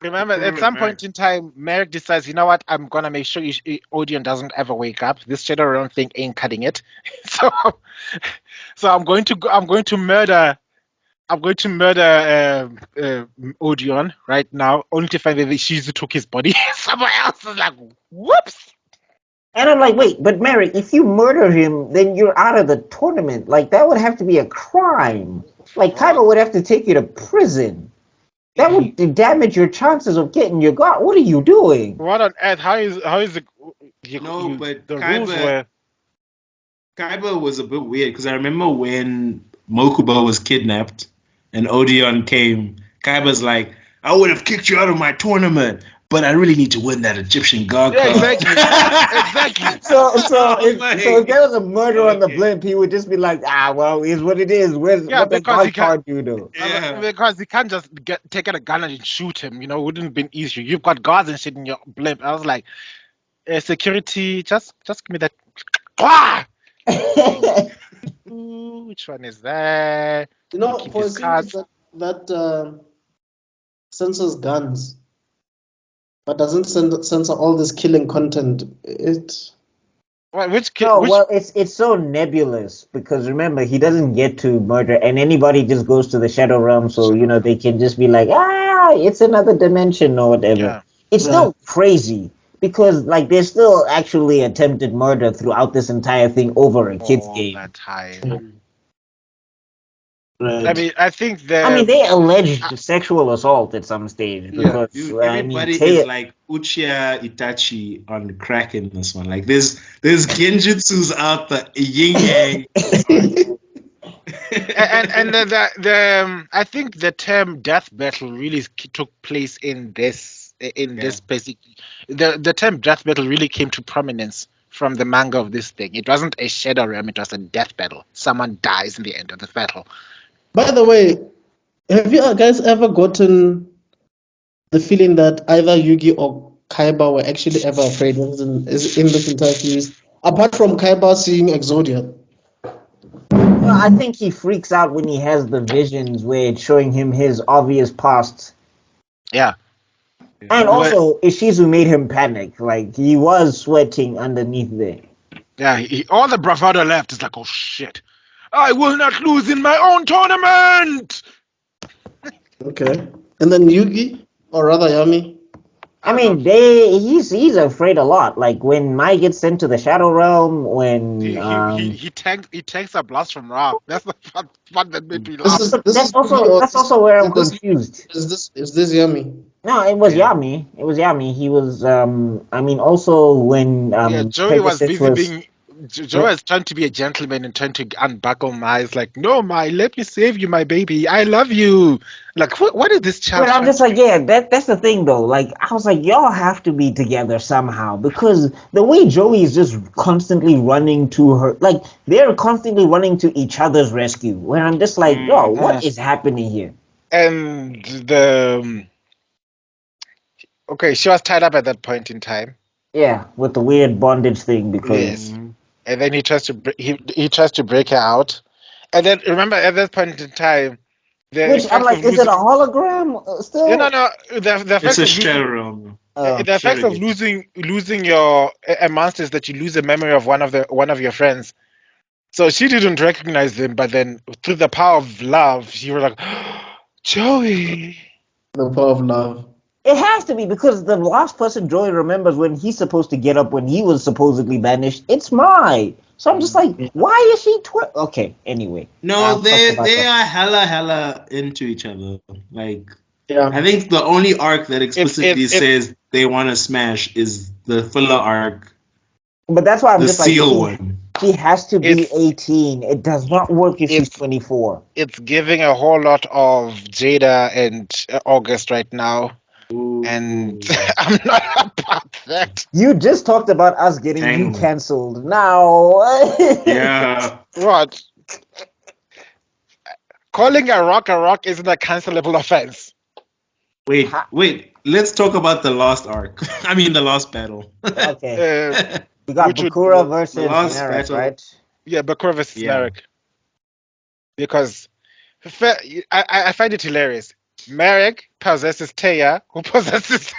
Remember, at some point in time, Marik decides, you know what? I'm gonna make sure Odeon doesn't ever wake up. This Shadow Realm thing ain't cutting it. So, I'm going to murder. I'm going to murder Odeon right now, only to find that Ishizu took his body. Someone else is like, whoops. And I'm like, wait, but Mary, if you murder him, then you're out of the tournament. Like, that would have to be a crime. Like, Kaiba would have to take you to prison. That would damage your chances of getting your god. What are you doing? What on earth? How is it? But the rules were. Kaiba was a bit weird because I remember when Mokuba was kidnapped and Odeon came, Kaiba's like, I would have kicked you out of my tournament, but I really need to win that Egyptian god Yeah, card. exactly. So if there was a murder on the blimp, he would just be like, well, it's what it is. What the god card do though? Yeah. Because he can't just take out a gun and shoot him. You know, it wouldn't have been easy. You've got guards and shit in your blimp. I was like, security, just give me that. Ah! Ooh, which one is that? You know, Keep for a his series cards. that censors guns, but doesn't censor all this killing content, Which well, it's so nebulous because remember he doesn't get to murder, and anybody just goes to the Shadow Realm, so they can just be like, it's another dimension or whatever. Yeah. It's still crazy because like there's still actually attempted murder throughout this entire thing over a kid's game. That time. right? I mean, I think they alleged sexual assault at some stage because Dude, everybody is like Uchiha Itachi on crack in this one. Like there's genjutsus out the yin yang. and the I think the term death battle really took place in this basic. The term death battle really came to prominence from the manga of this thing. It wasn't a shadow realm; it was a death battle. Someone dies in the end of the battle. By the way, have you guys ever gotten the feeling that either Yugi or Kaiba were actually ever afraid in this entire series, apart from Kaiba seeing Exodia? Well, I think he freaks out when he has the visions where it's showing him his obvious past. Yeah. And also, Ishizu made him panic. Like, he was sweating underneath there. Yeah, all the bravado left is like, oh shit. I will not lose in my own tournament! Okay. And then Yugi, or rather Yami? I mean, he's afraid a lot. Like when Mai gets sent to the Shadow Realm, when he tanks a blast from Ra. That's the fun that made me laugh. That's also where I'm confused. Is this Yami? No, it was Yami. It was Yami. He was I mean, also when Joey was busy being. Joey was trying to be a gentleman and trying to unbuckle Mai. It's like, no, Mai, let me save you, my baby. I love you. Like, what is this child? But I'm just like, that's the thing though. Like, I was like, y'all have to be together somehow because the way Joey is just constantly running to her, like they're constantly running to each other's rescue. Where I'm just like, what is happening here? And okay, she was tied up at that point in time. Yeah, with the weird bondage thing because. Yes. And then he tries to break her out. And then remember at that point in time, which I'm like, is it a hologram still? No. The it's a shadow realm. The effects of losing your monster is that you lose the memory of one of your friends. So she didn't recognize them, but then through the power of love, you were like, Joey. The power of love. It has to be because the last person Joey remembers when he's supposed to get up when he was supposedly banished, it's Mai. So I'm just like, why is she okay, anyway. No, they are hella into each other. Like Yeah. I think the only arc that explicitly says they want to smash is the filler arc, But that's why I'm the just like, seal one. she has to be It's- 18. It does not work if she's it's- 24. It's giving a whole lot of Jada and August right now, and Ooh. I'm not about that. You just talked about us getting you Tangled. cancelled. Now, Yeah. What? Calling a rock isn't a cancelable offense. Wait. Let's talk about the last arc. I mean, the last battle. Okay, we got Which would- Bakura versus last Marik, battle. right? Yeah, Bakura versus Yeah. Marik. Because I find it hilarious. Marik possesses Taya, who possesses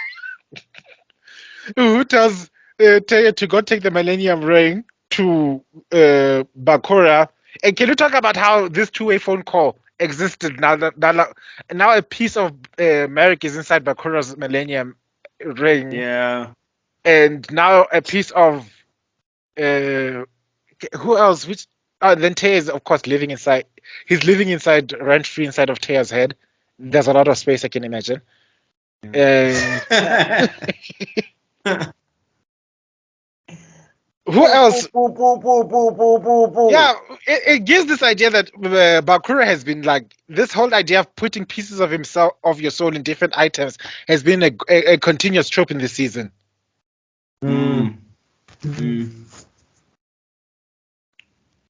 who tells Taya to go take the Millennium Ring to Bakura. And can you talk about how this two-way phone call existed now now a piece of Marik is inside Bakura's Millennium Ring, Yeah. and now a piece of who else? Which then Taya is of course living inside. He's living inside rent free inside of Taya's head. There's a lot of space I can imagine. And who else? Boo, boo, boo, boo, boo, boo, boo. Yeah, it gives this idea that Bakura has been like this whole idea of putting pieces of himself, of your soul, in different items has been a continuous trope in this season.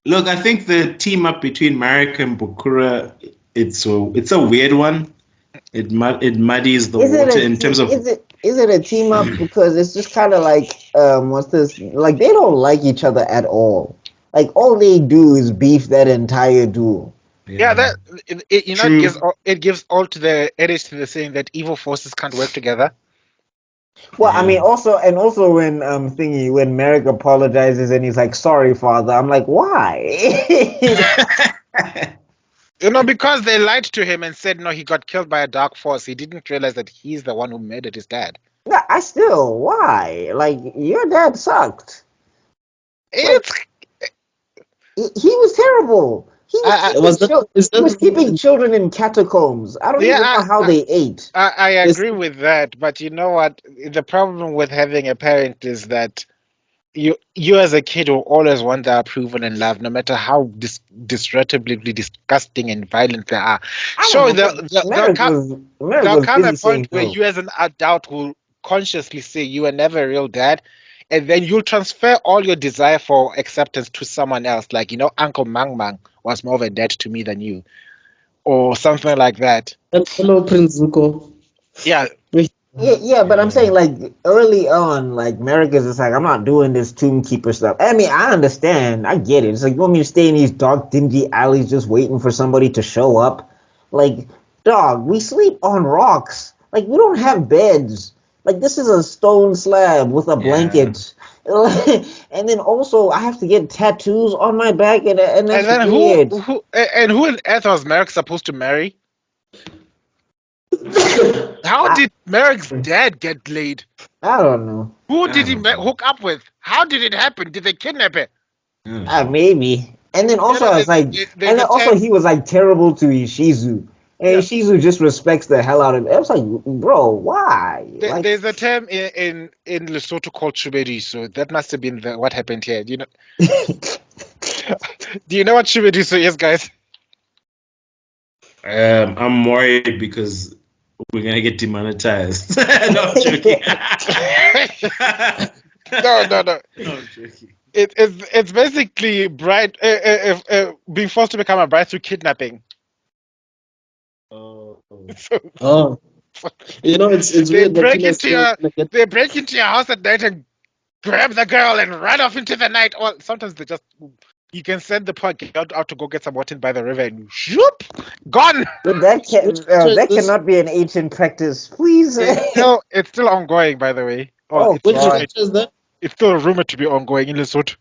Look, I think the team up between Marik and Bakura, it's a weird one. It muddies the water in terms of. Is it a team up? Because it's just kind of like what's this? Like they don't like each other at all. Like all they do is beef that entire duo. Yeah, that you know True. it gives all to the edge to the saying that evil forces can't work together. Well, I Yeah. mean, also when Merrick apologizes and he's like, "Sorry, father," I'm like, "Why?" You know, because they lied to him and said no, he got killed by a dark force. He didn't realize that he's the one who murdered his dad. No, why? Like your dad sucked. It's He was terrible. He was, he was keeping children in catacombs. I don't even know how they ate. I agree with that, but you know what? The problem with having a parent is that you as a kid will always want their approval and love, no matter how disrespectably disgusting and violent they are. So there'll come a point where you as an adult will consciously say you are never a real dad, and then you'll transfer all your desire for acceptance to someone else. Like, Uncle Mang Mang was more of a dad to me than you, or something like that. Hello, Prince Zuko. Yeah. Yeah, but I'm saying like early on, like Merrick is just like, I'm not doing this Tomb Keeper stuff. I mean, I understand, I get it. It's like you want me to stay in these dark, dingy alleys just waiting for somebody to show up? Like, dog, we sleep on rocks. Like, we don't have beds. Like, this is a stone slab with a blanket. And then also, I have to get tattoos on my back, and that's then weird. who on earth was Merrick supposed to marry? How did Merrick's dad get laid? I don't know. Who did he hook up with? How did it happen? Did they kidnap him? Maybe. And then also, it's like, and then also he was like terrible to Ishizu. And Ishizu just respects the hell out of him. I was like, bro, why? There's a term in Lesotho called shubedi, so that must have been what happened here. Do you know what shubedi is, guys? I'm worried because we're gonna get demonetized. No, I'm joking. No. No, I'm joking. It's basically being forced to become a bride through kidnapping. Oh. It's they weird. They break into your house at night and grab the girl and run off into the night. Or sometimes you can send the poor girl out to go get some water by the river and shoop, gone. But that cannot be an ancient practice, please. It's still ongoing, by the way. Which is that? It's still rumored to be ongoing in Lesotho.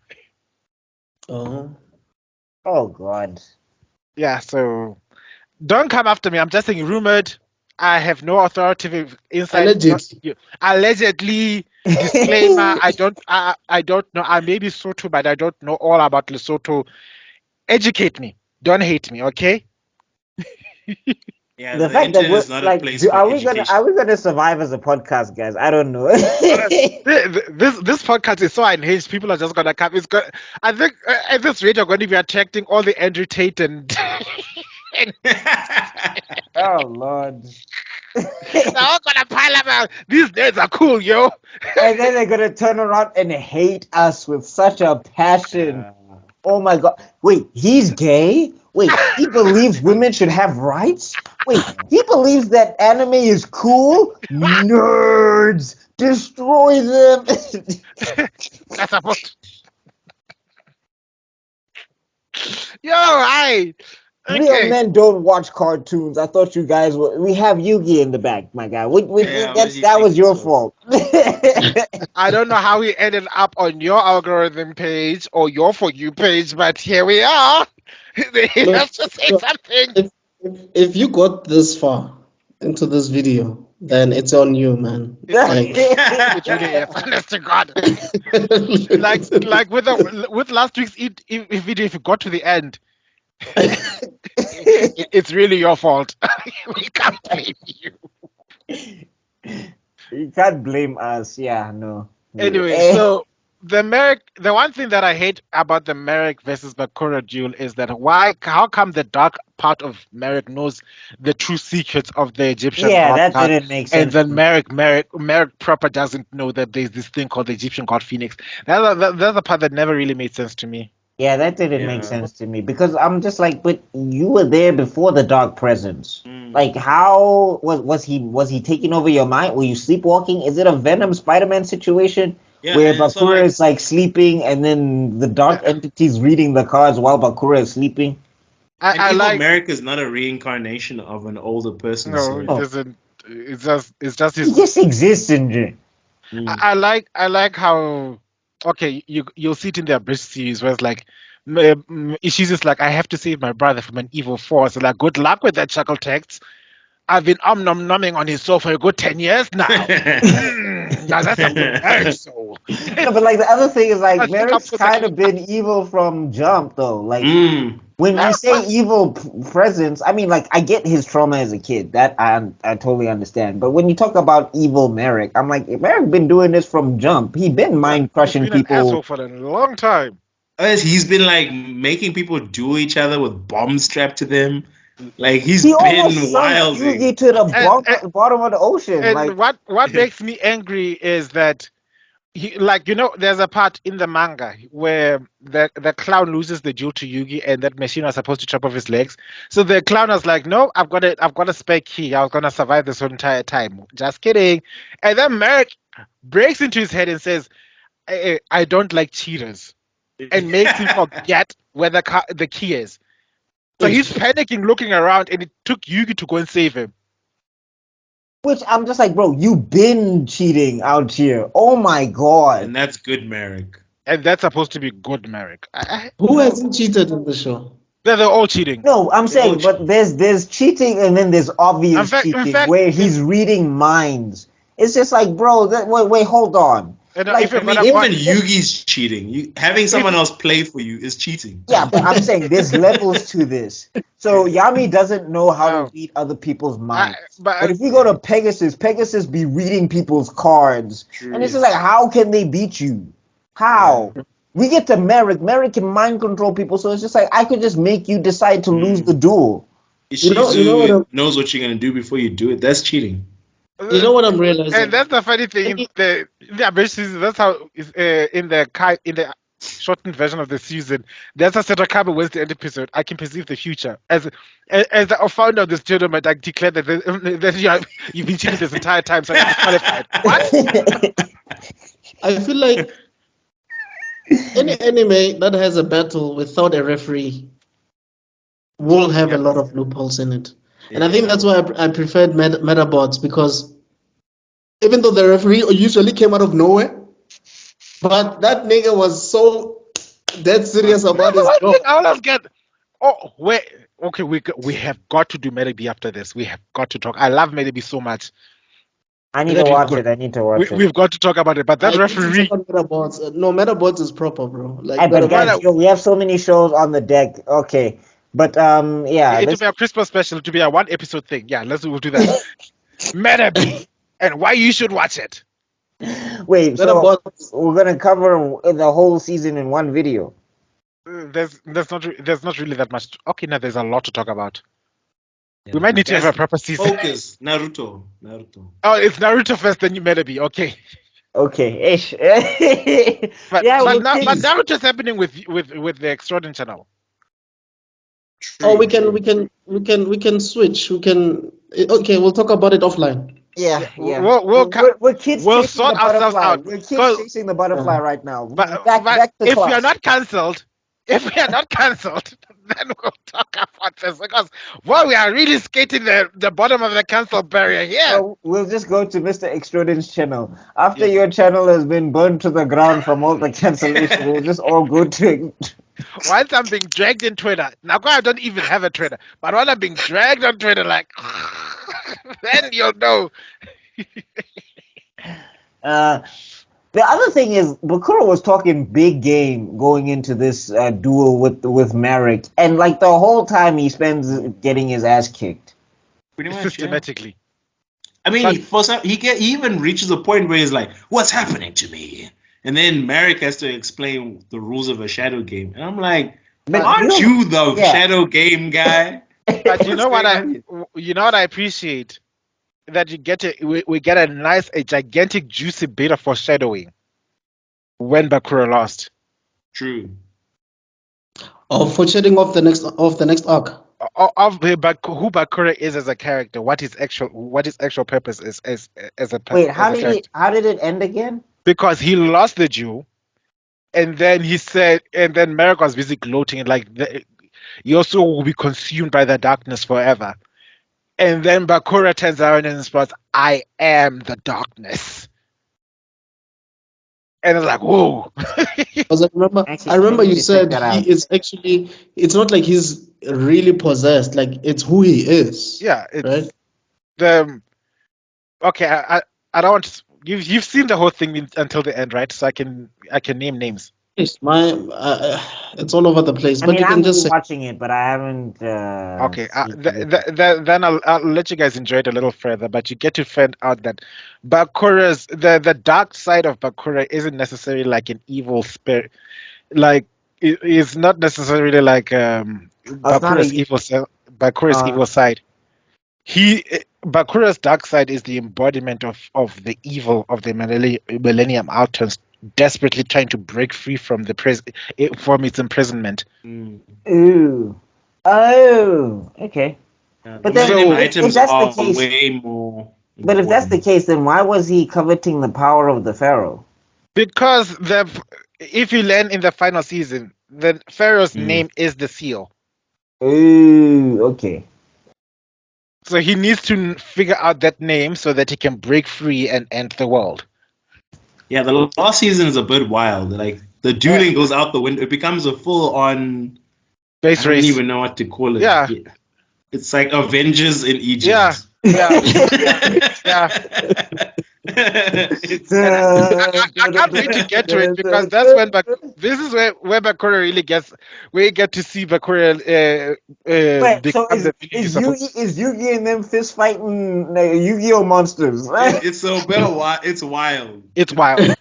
Oh God. Yeah, so don't come after me. I'm just saying rumored. I have no authoritative insight. Allegedly. Disclaimer. I don't know. I may be Lesotho, but I don't know all about Lesotho. Educate me. Don't hate me, okay? Yeah, The the fact that internet we're is not a like, place for education. are we gonna survive as a podcast, guys? I don't know. This podcast is so unhinged. People are just gonna come. I think at this rate, you're going to be attracting all the Andrew Tate and Oh Lord. they're all gonna pile up. These nerds are cool, yo. And then they're gonna turn around and hate us with such a passion. Oh my God! Wait, he's gay? Wait, he believes women should have rights? Wait, he believes that anime is cool? Nerds, destroy them! That's supposed. Yo, I. Real Okay. men don't watch cartoons. I thought you guys were. We have Yugi in the back, my guy. Yeah, what do you That think was your this fault. I don't know how we ended up on your algorithm page or your For You page, but here we are. He Look, has to say look, something. if you got this far into this video, then it's on you, man. Like, It really is, honest to God. Like with last week's video, if you got to the end, it's really your fault. We can't blame you. You can't blame us. Yeah, no. Anyway, so the one thing that I hate about the Marik versus Bakura duel is that how come the dark part of Marik knows the true secrets of the Egyptian Yeah, god that card, didn't make and sense. then Marik proper doesn't know that there's this thing called the Egyptian god Phoenix. That's the part that never really made sense to me. Yeah, that didn't make Yeah. sense to me because I'm just like, but you were there before the dark presence. Mm. Like, how was he taking over your mind? Were you sleepwalking? Is it a Venom Spider-Man situation Yeah, where and so, Bakura like- is like sleeping and then the dark entity's reading the cards while Bakura is sleeping? And I Evil like Merrick is not a reincarnation of an older person. no, so- it doesn't. It's just He his. just exists in there. Mm. I like how okay you'll see it in their British series where it's like she's just like I have to save my brother from an evil force. Like good luck with that chuckle text. I've been numbing on his soul for a good 10 years now. Yeah, that's a good marriage soul. No, but like the other thing is like I think Merrick's I'm kind of been evil from jump though. Like Mm. when we say evil presence, I mean like I get his trauma as a kid. That I totally understand. But when you talk about evil Merrick, I'm like Merrick been doing this from jump. He been mind crushing He's been an people. asshole for a long time. He's been like making people duel each other with bombs strapped to them. Like he's He almost been sunk wilding. Yugi to the bottom of the ocean. And Like what makes me angry is that he, like there's a part in the manga where the clown loses the jewel to Yugi and that machine was supposed to chop off his legs. So the clown was like, no, I've got a spare key. I was gonna survive this whole entire time. Just kidding. And then Merrick breaks into his head and says, I don't like cheaters, and makes him forget where the key is. So he's panicking, looking around, and it took Yugi to go and save him. which I'm just like, bro, you been cheating out here. Oh my god. And that's good, Merrick. And that's supposed to be good, Merrick. who hasn't cheated in the show? They're all cheating. No, I'm saying, but there's cheating and then there's obvious In cheating fact, where he's reading minds. It's just like, bro, wait, hold on. And Like, if you're I mean, gonna even point- Yugi's cheating. Having someone else play for you is cheating. Yeah, but I'm saying there's levels to this. So Yami doesn't know how No. to read other people's minds. but- But if you go to Pegasus be reading people's cards. And it's just like, how can they beat you? How? We get to Merrick. Merrick can mind control people, so it's just like I could just make you decide to lose the duel. Ishizu you know what I'm- knows what you're gonna do before you do it. That's cheating. You know what I'm realizing? And that's the funny thing. That's how in the shortened version of the season. That's how Seto Kabe wins the end episode. I can perceive the future as the founder of this tournament. I declare that you've been cheating this entire time, so you're disqualified. What? I feel like any anime that has a battle without a referee will have a lot of loopholes in it. And I think that's why I preferred Metabots, because even though the referee usually came out of nowhere, but that nigga was so dead serious about his One job. thing I always get. Oh wait. Okay, we have got to do Medebi after this. We have got to talk. I love Medebi so much. I need That to is watch good. it. I need to watch it. We've got to talk about it. But that I need to referee. talk about Metabots. No, Metabots is proper, bro. Like, But Metabots- guys, we have so many shows on the deck. Okay, But yeah, It to be a Christmas special, to be a 1 episode thing. Yeah, we'll do that. Metaby, and why you should watch it. wait. What So about we're gonna cover the whole season in one video. There's not really that much. Okay, now there's a lot to talk about. We might need to have a Guys, proper season. Focus. Naruto. Oh, it's Naruto first, then you Metaby. Okay. Okay, ish. But yeah, but, we'll now, but tease. Naruto's happening with the Extrodin channel. Oh, we can switch. We can. Okay, we'll talk about it offline. Yeah. We're kids we'll chasing sort the ourselves butterfly. out. We're kids 'Cause- chasing the butterfly right now. But, back to if class. we are not cancelled, then we'll talk about this because we are really skating the bottom of the cancel barrier here. So we'll just go to Mr. Extrodin's channel. After your channel has been burned to the ground from all the cancellation, we'll just all go to. Once I'm being dragged in Twitter, now I don't even have a Twitter, but when I'm being dragged on Twitter, like, then you'll know. The other thing is, Bakura was talking big game going into this duel with Marik, and like the whole time he spends getting his ass kicked. Pretty much, Systematically. I mean, he even reaches a point where he's like, "What's happening to me?" And then Marik has to explain the rules of a shadow game, and I'm like, But "Aren't you the shadow game guy?" But you know what What's I appreciate? That you get we get a gigantic juicy bit of foreshadowing when Bakura lost. True. Foreshadowing of the next arc. Of who Bakura is as a character, what his actual purpose is as a Wait, character. how did it end again? Because he lost the duel, and then he said, and then Marik was busy gloating like you also will be consumed by the darkness forever. And then Bakura turns around and spots, I am the darkness. And it's like, whoa. Because I remember you said he is actually. It's not like he's really possessed. Like it's who he is. Yeah, it's right. Okay, I don't want to. You've seen the whole thing until the end, right? So I can name names. Yes, it's all over the place. But you can just say. Watching it, but I haven't. Okay, then I'll let you guys enjoy it a little further. But you get to find out that Bakura's the dark side of Bakura isn't necessarily like an evil spirit. Like it's not necessarily like Bakura's evil side. Bakura's dark side is the embodiment of the evil of the Millennium Outturns desperately trying to break free from from its imprisonment. Ooh. Oh, okay. But then items if that's are the case, way more. But if that's the case, then why was he coveting the power of the Pharaoh? Because if you learn in the final season, the Pharaoh's name is the seal. Ooh, okay. So he needs to figure out that name so that he can break free and end the world. Yeah, the last season is a bit wild. Like the dueling goes out the window. It becomes a full-on space race. I don't even know what to call it. Yeah. It's like Avengers in Egypt. Yeah. I can't wait to get to it because that's when this is where Bakura really gets. We get to see Bakura. So is Yugi and them fist fighting Yu-Gi-Oh monsters? Right? It's a bit of it's wild. It's wild.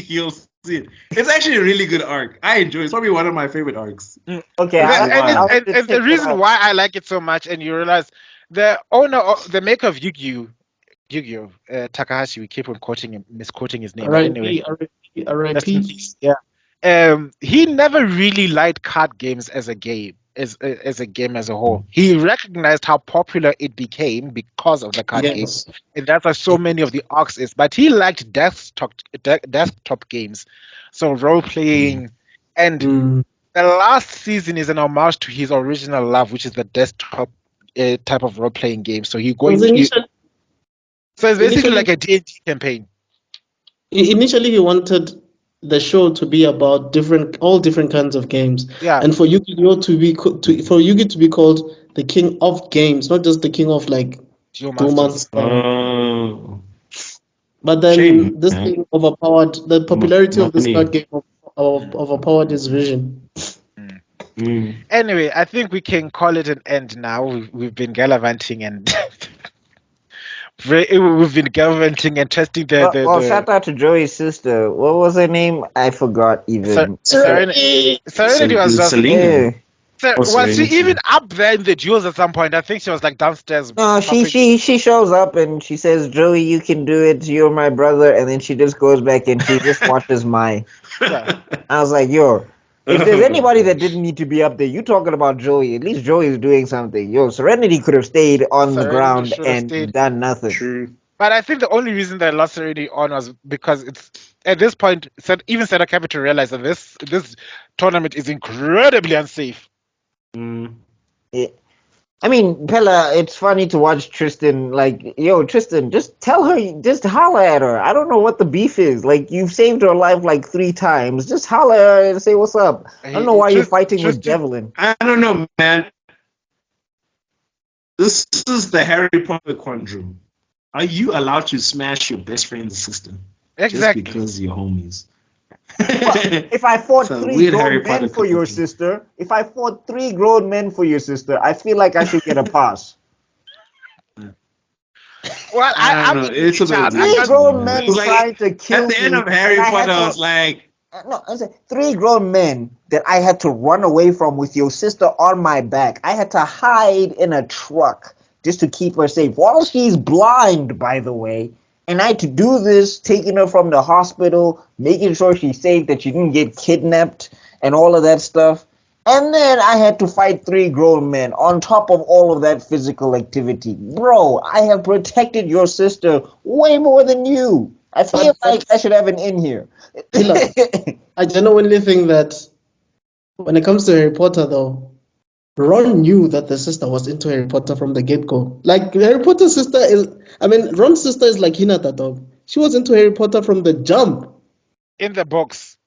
You'll see it. It's actually a really good arc. I enjoy it. It's probably one of my favorite arcs. Okay, and the reason why I like it so much, and you realize the maker of Yu-Gi-Oh, Takahashi, we keep on misquoting his name. Anyway, R.I.P. Yeah. He never really liked card games as a game, as a game as a whole. He recognized how popular it became because of the card games, and that's why so many of the arcs is. But he liked desktop games, so role playing, and the last season is an homage to his original love, which is the desktop type of role playing game. So so it's basically like a D&D campaign. Initially, he wanted the show to be about all different kinds of games. Yeah. And for Yu-Gi-Oh to be called the king of games, not just the king of like Duel Monster. But then this thing overpowered the popularity of this card game overpowered his vision. Anyway, I think we can call it an end now. We've been gallivanting and we've been gallivanting and testing Well, shout out to Joey's sister. What was her name? I forgot even. Serenity was just. Selena. Was she even up there in the jewels at some point? I think she was like downstairs. No, she shows up and she says, "Joey, you can do it. You're my brother." And then she just goes back and she just watches my. Yeah. I was like, "Yo, if there's anybody that didn't need to be up there, you talking about Joey? At least Joey is doing something. Yo, Serenity could have stayed on the ground and done nothing." True. But I think the only reason they lost Serenity on was because it's at this point, even Seto Capital realized that this tournament is incredibly unsafe. I mean, Pella, it's funny to watch Tristan, like, yo, Tristan, just tell her, just holler at her. I don't know what the beef is. Like, you've saved her life like 3 times. Just holler at her and say, what's up? I don't know why you're fighting with Devlin. I don't know, man. This is the Harry Potter conundrum. Are you allowed to smash your best friend's sister? Exactly. Just because you're homies. If I fought 3 grown men for your sister, I feel like I should get a pass. Well, I don't know. It's a bit 3 grown men trying to kill me. At the end of Harry Potter, I was like... No, I said 3 grown men that I had to run away from with your sister on my back. I had to hide in a truck just to keep her safe. While she's blind, by the way. And I had to do this, taking her from the hospital, making sure she's safe, that she didn't get kidnapped, and all of that stuff. And then I had to fight 3 grown men on top of all of that physical activity. Bro, I have protected your sister way more than you. I feel like I should have an in here. I genuinely think that when it comes to Harry Potter, though, Ron knew that the sister was into Harry Potter from the get-go. Like, Harry Potter's sister is... I mean, Ron's sister is like Hinata, dog. She was into Harry Potter from the jump. In the books.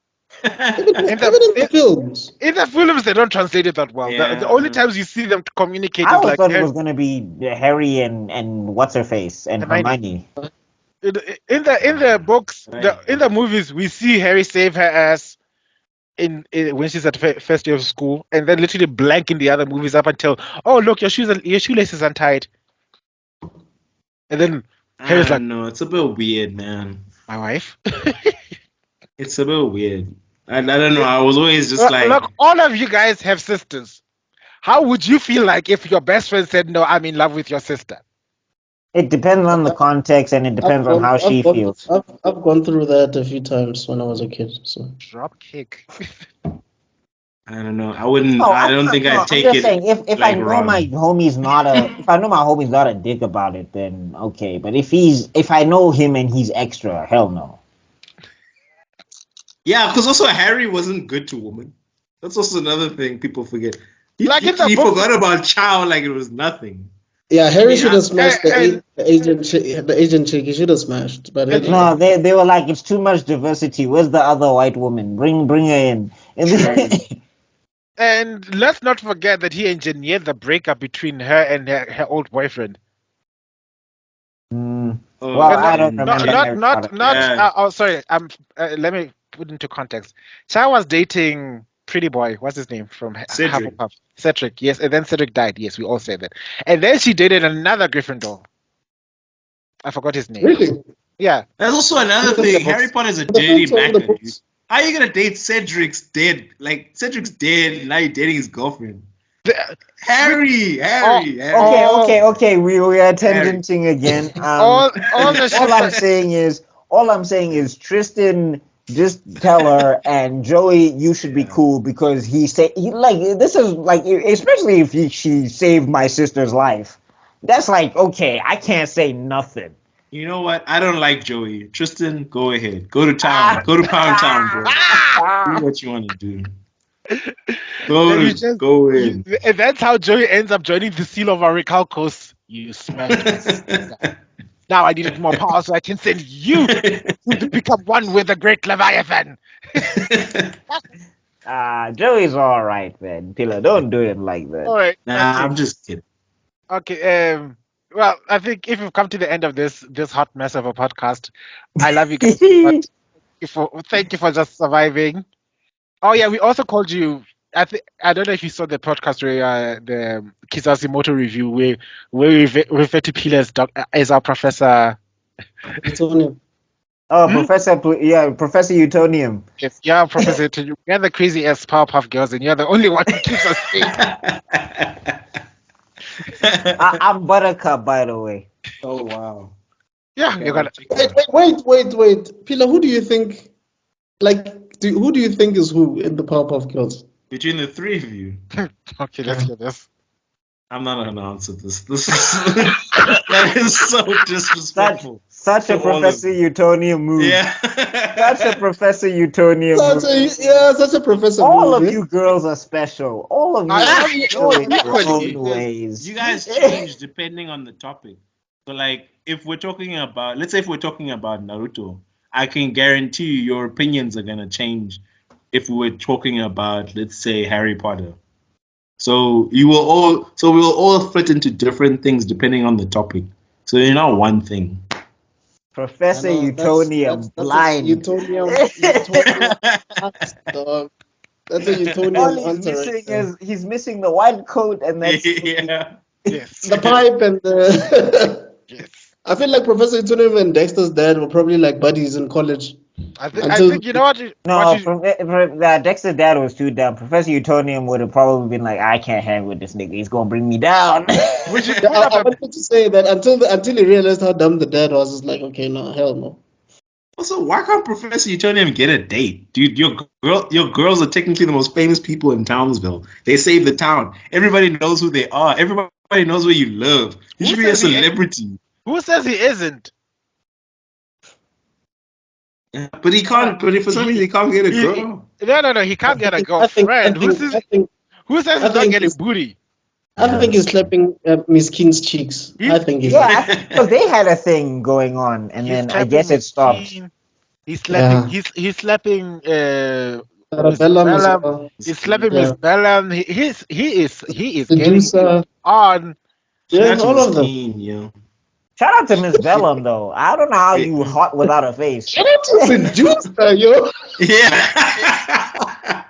Even in the films. In the films, they don't translate it that well. Yeah. The only times you see them communicate I is like... thought it was going to be Harry and what's-her-face and Hermione. In the books, in the movies, we see Harry save her ass in when she's at first year of school, and then literally blank in the other movies up until, oh look, your shoelace is untied, and then Harry's like, no, it's a bit weird, man. My wife. It's a bit weird. I don't know. I was always just like, look, all of you guys have sisters. How would you feel like if your best friend said, "No, I'm in love with your sister"? It depends on the context, and it depends on how she feels. I've gone through that a few times when I was a kid. So Drop kick. I don't know. I wouldn't. I don't think I'd take I'm just it. saying, if like I know Ron. my homie's not a dick about it, then okay. But if I know him and he's extra, hell no. Yeah, because also Harry wasn't good to women. That's also another thing people forget. He forgot about Chow like it was nothing. yeah, Harry should have smashed the Asian chick. He should have smashed. But No, they were like, it's too much diversity. Where's the other white woman? Bring her in. And let's not forget that he engineered the breakup between her and her old boyfriend. Well, I don't remember. Oh, sorry. Let me put into context. Chow was dating Pretty Boy. What's his name from Cedric. Hufflepuff? Cedric. Yes, and then Cedric died. Yes, we all said that. And then she dated another Gryffindor. I forgot his name. really, Yeah. That's also another thing. Harry Potter is a dirty magnet. Dude. How are you gonna date Cedric's dead? Like Cedric's dead. Now you're dating his girlfriend. Harry. Okay. We are tangenting again. All I'm saying is Tristan. Just tell her, and Joey, you should be cool because this is like, especially if she saved my sister's life. That's like, okay, I can't say nothing. You know what? I don't like Joey. Tristan, go ahead. Go to town. Go to Pound Town, bro. Do what you want to do. Go in. And that's how Joey ends up joining the Seal of Aricalcos. You smashed us. Now I needed more power so I can send you to become one with the great Leviathan. Joey's all right, man. Pillar, don't do it like that. All right. Nah, I'm just kidding. Okay. Well, I think if you've come to the end of this hot mess of a podcast, I love you guys. But thank you for just surviving. Oh yeah, we also called you I don't know if you saw the podcast where the Kisasimoto review where we refer to Pila as our professor. Plutonium. Oh, Professor Utonium. Yes, yeah, Professor. You're the crazy ass Powerpuff Girls, and you're the only one who keeps us safe. I'm Buttercup, by the way. Oh wow. Yeah, you're gonna. Wait. Pila, who do you think? Who do you think is who in the Powerpuff Girls? Between the three of you, Okay, let's hear this. I'm not gonna answer this. This is that is so disrespectful. Such a to all of Professor you. Utonium move. Yeah. Such a Professor Utonium move. Such a professor. All move, of eh? you girls are special. All of you I are love you special in your equally. own ways. You guys change depending on the topic. So like if we're talking about, let's say if we're talking about Naruto, I can guarantee you your opinions are gonna change if we're talking about, let's say, Harry Potter. So we'll all fit into different things depending on the topic. So you're not one thing. Professor I know, Utonium, that's blind. Utonium dog. That's a All Utonium he's answer missing right there. is he's missing the white coat and that's Yeah. Yes. The pipe and the. Yes. I feel like Professor Utonium and Dexter's dad were probably like buddies in college. I Until- think you know what? Dexter's dad was too dumb. Professor Utonium would have probably been like, I can't hang with this nigga. He's gonna bring me down. Would you Yeah, I wanted to say that until he realized how dumb the dad was, it's like, okay, no, hell no. Also, why can't Professor Utonium get a date? Dude, your girls are technically the most famous people in Townsville. They saved the town. Everybody knows who they are. Everybody knows where you live. You Who should be a says he- celebrity. Who says he isn't? But he can't. But for some reason he can't get a girl. No. He can't get a I girlfriend. Who think- says I he's not think getting he's- booty? I think he's slapping Miss King's cheeks. I think he's. Yeah, because they had a thing going on, and He's then I slapping guess it Miss stopped. Jean. He's slapping. Yeah. He's slapping. Miss Bellum as Bellum. well. He's slapping Yeah. Miss Bellum. He is getting Seducer. on. Yeah, all of them. Keen, yo. Shout out to Miss Bellum, though. I don't know how you hot without a face. Seducer, yo. Yeah.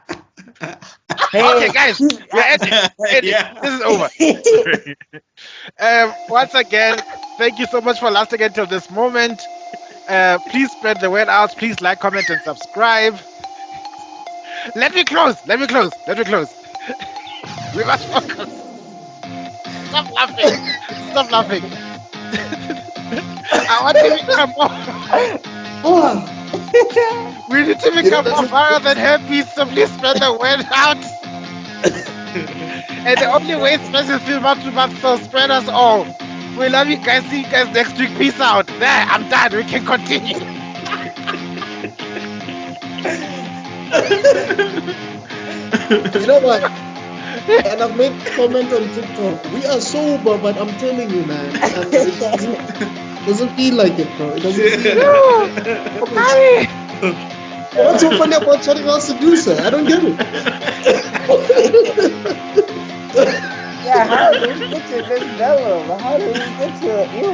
Okay, guys, we're ending. Yeah. This is over. Once again, thank you so much for lasting until this moment. Please spread the word out. Please like, comment, and subscribe. Let me close. We must focus. Stop laughing. I want to become more. We need to become more viral than herpes, so please spread the word out. And the only way it's best is feel month to month, so spread us all. We love you guys. See you guys next week. Peace out. There, I'm done. We can continue. You know what? And I've made a comment on TikTok. We are sober, but I'm telling you, man, it doesn't feel like it, bro. It doesn't feel like it. What's so funny about shutting out Seducer? I don't get it. Yeah, how did we get to Miss Bellum? How did we get to you?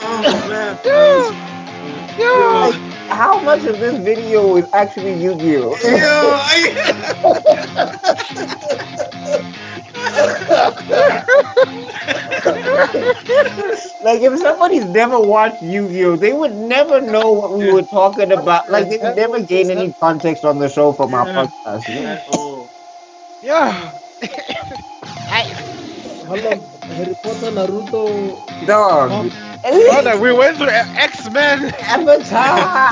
Oh man. Like, how much of this video is actually Yu-Gi-Oh? Like, if somebody's never watched Yu-Gi-Oh, they would never know what we were talking about. Like, they would never gain any context on the show from our podcast. Yeah. How long? Harry Potter, Naruto. Dog. We went through X-Men. Avatar.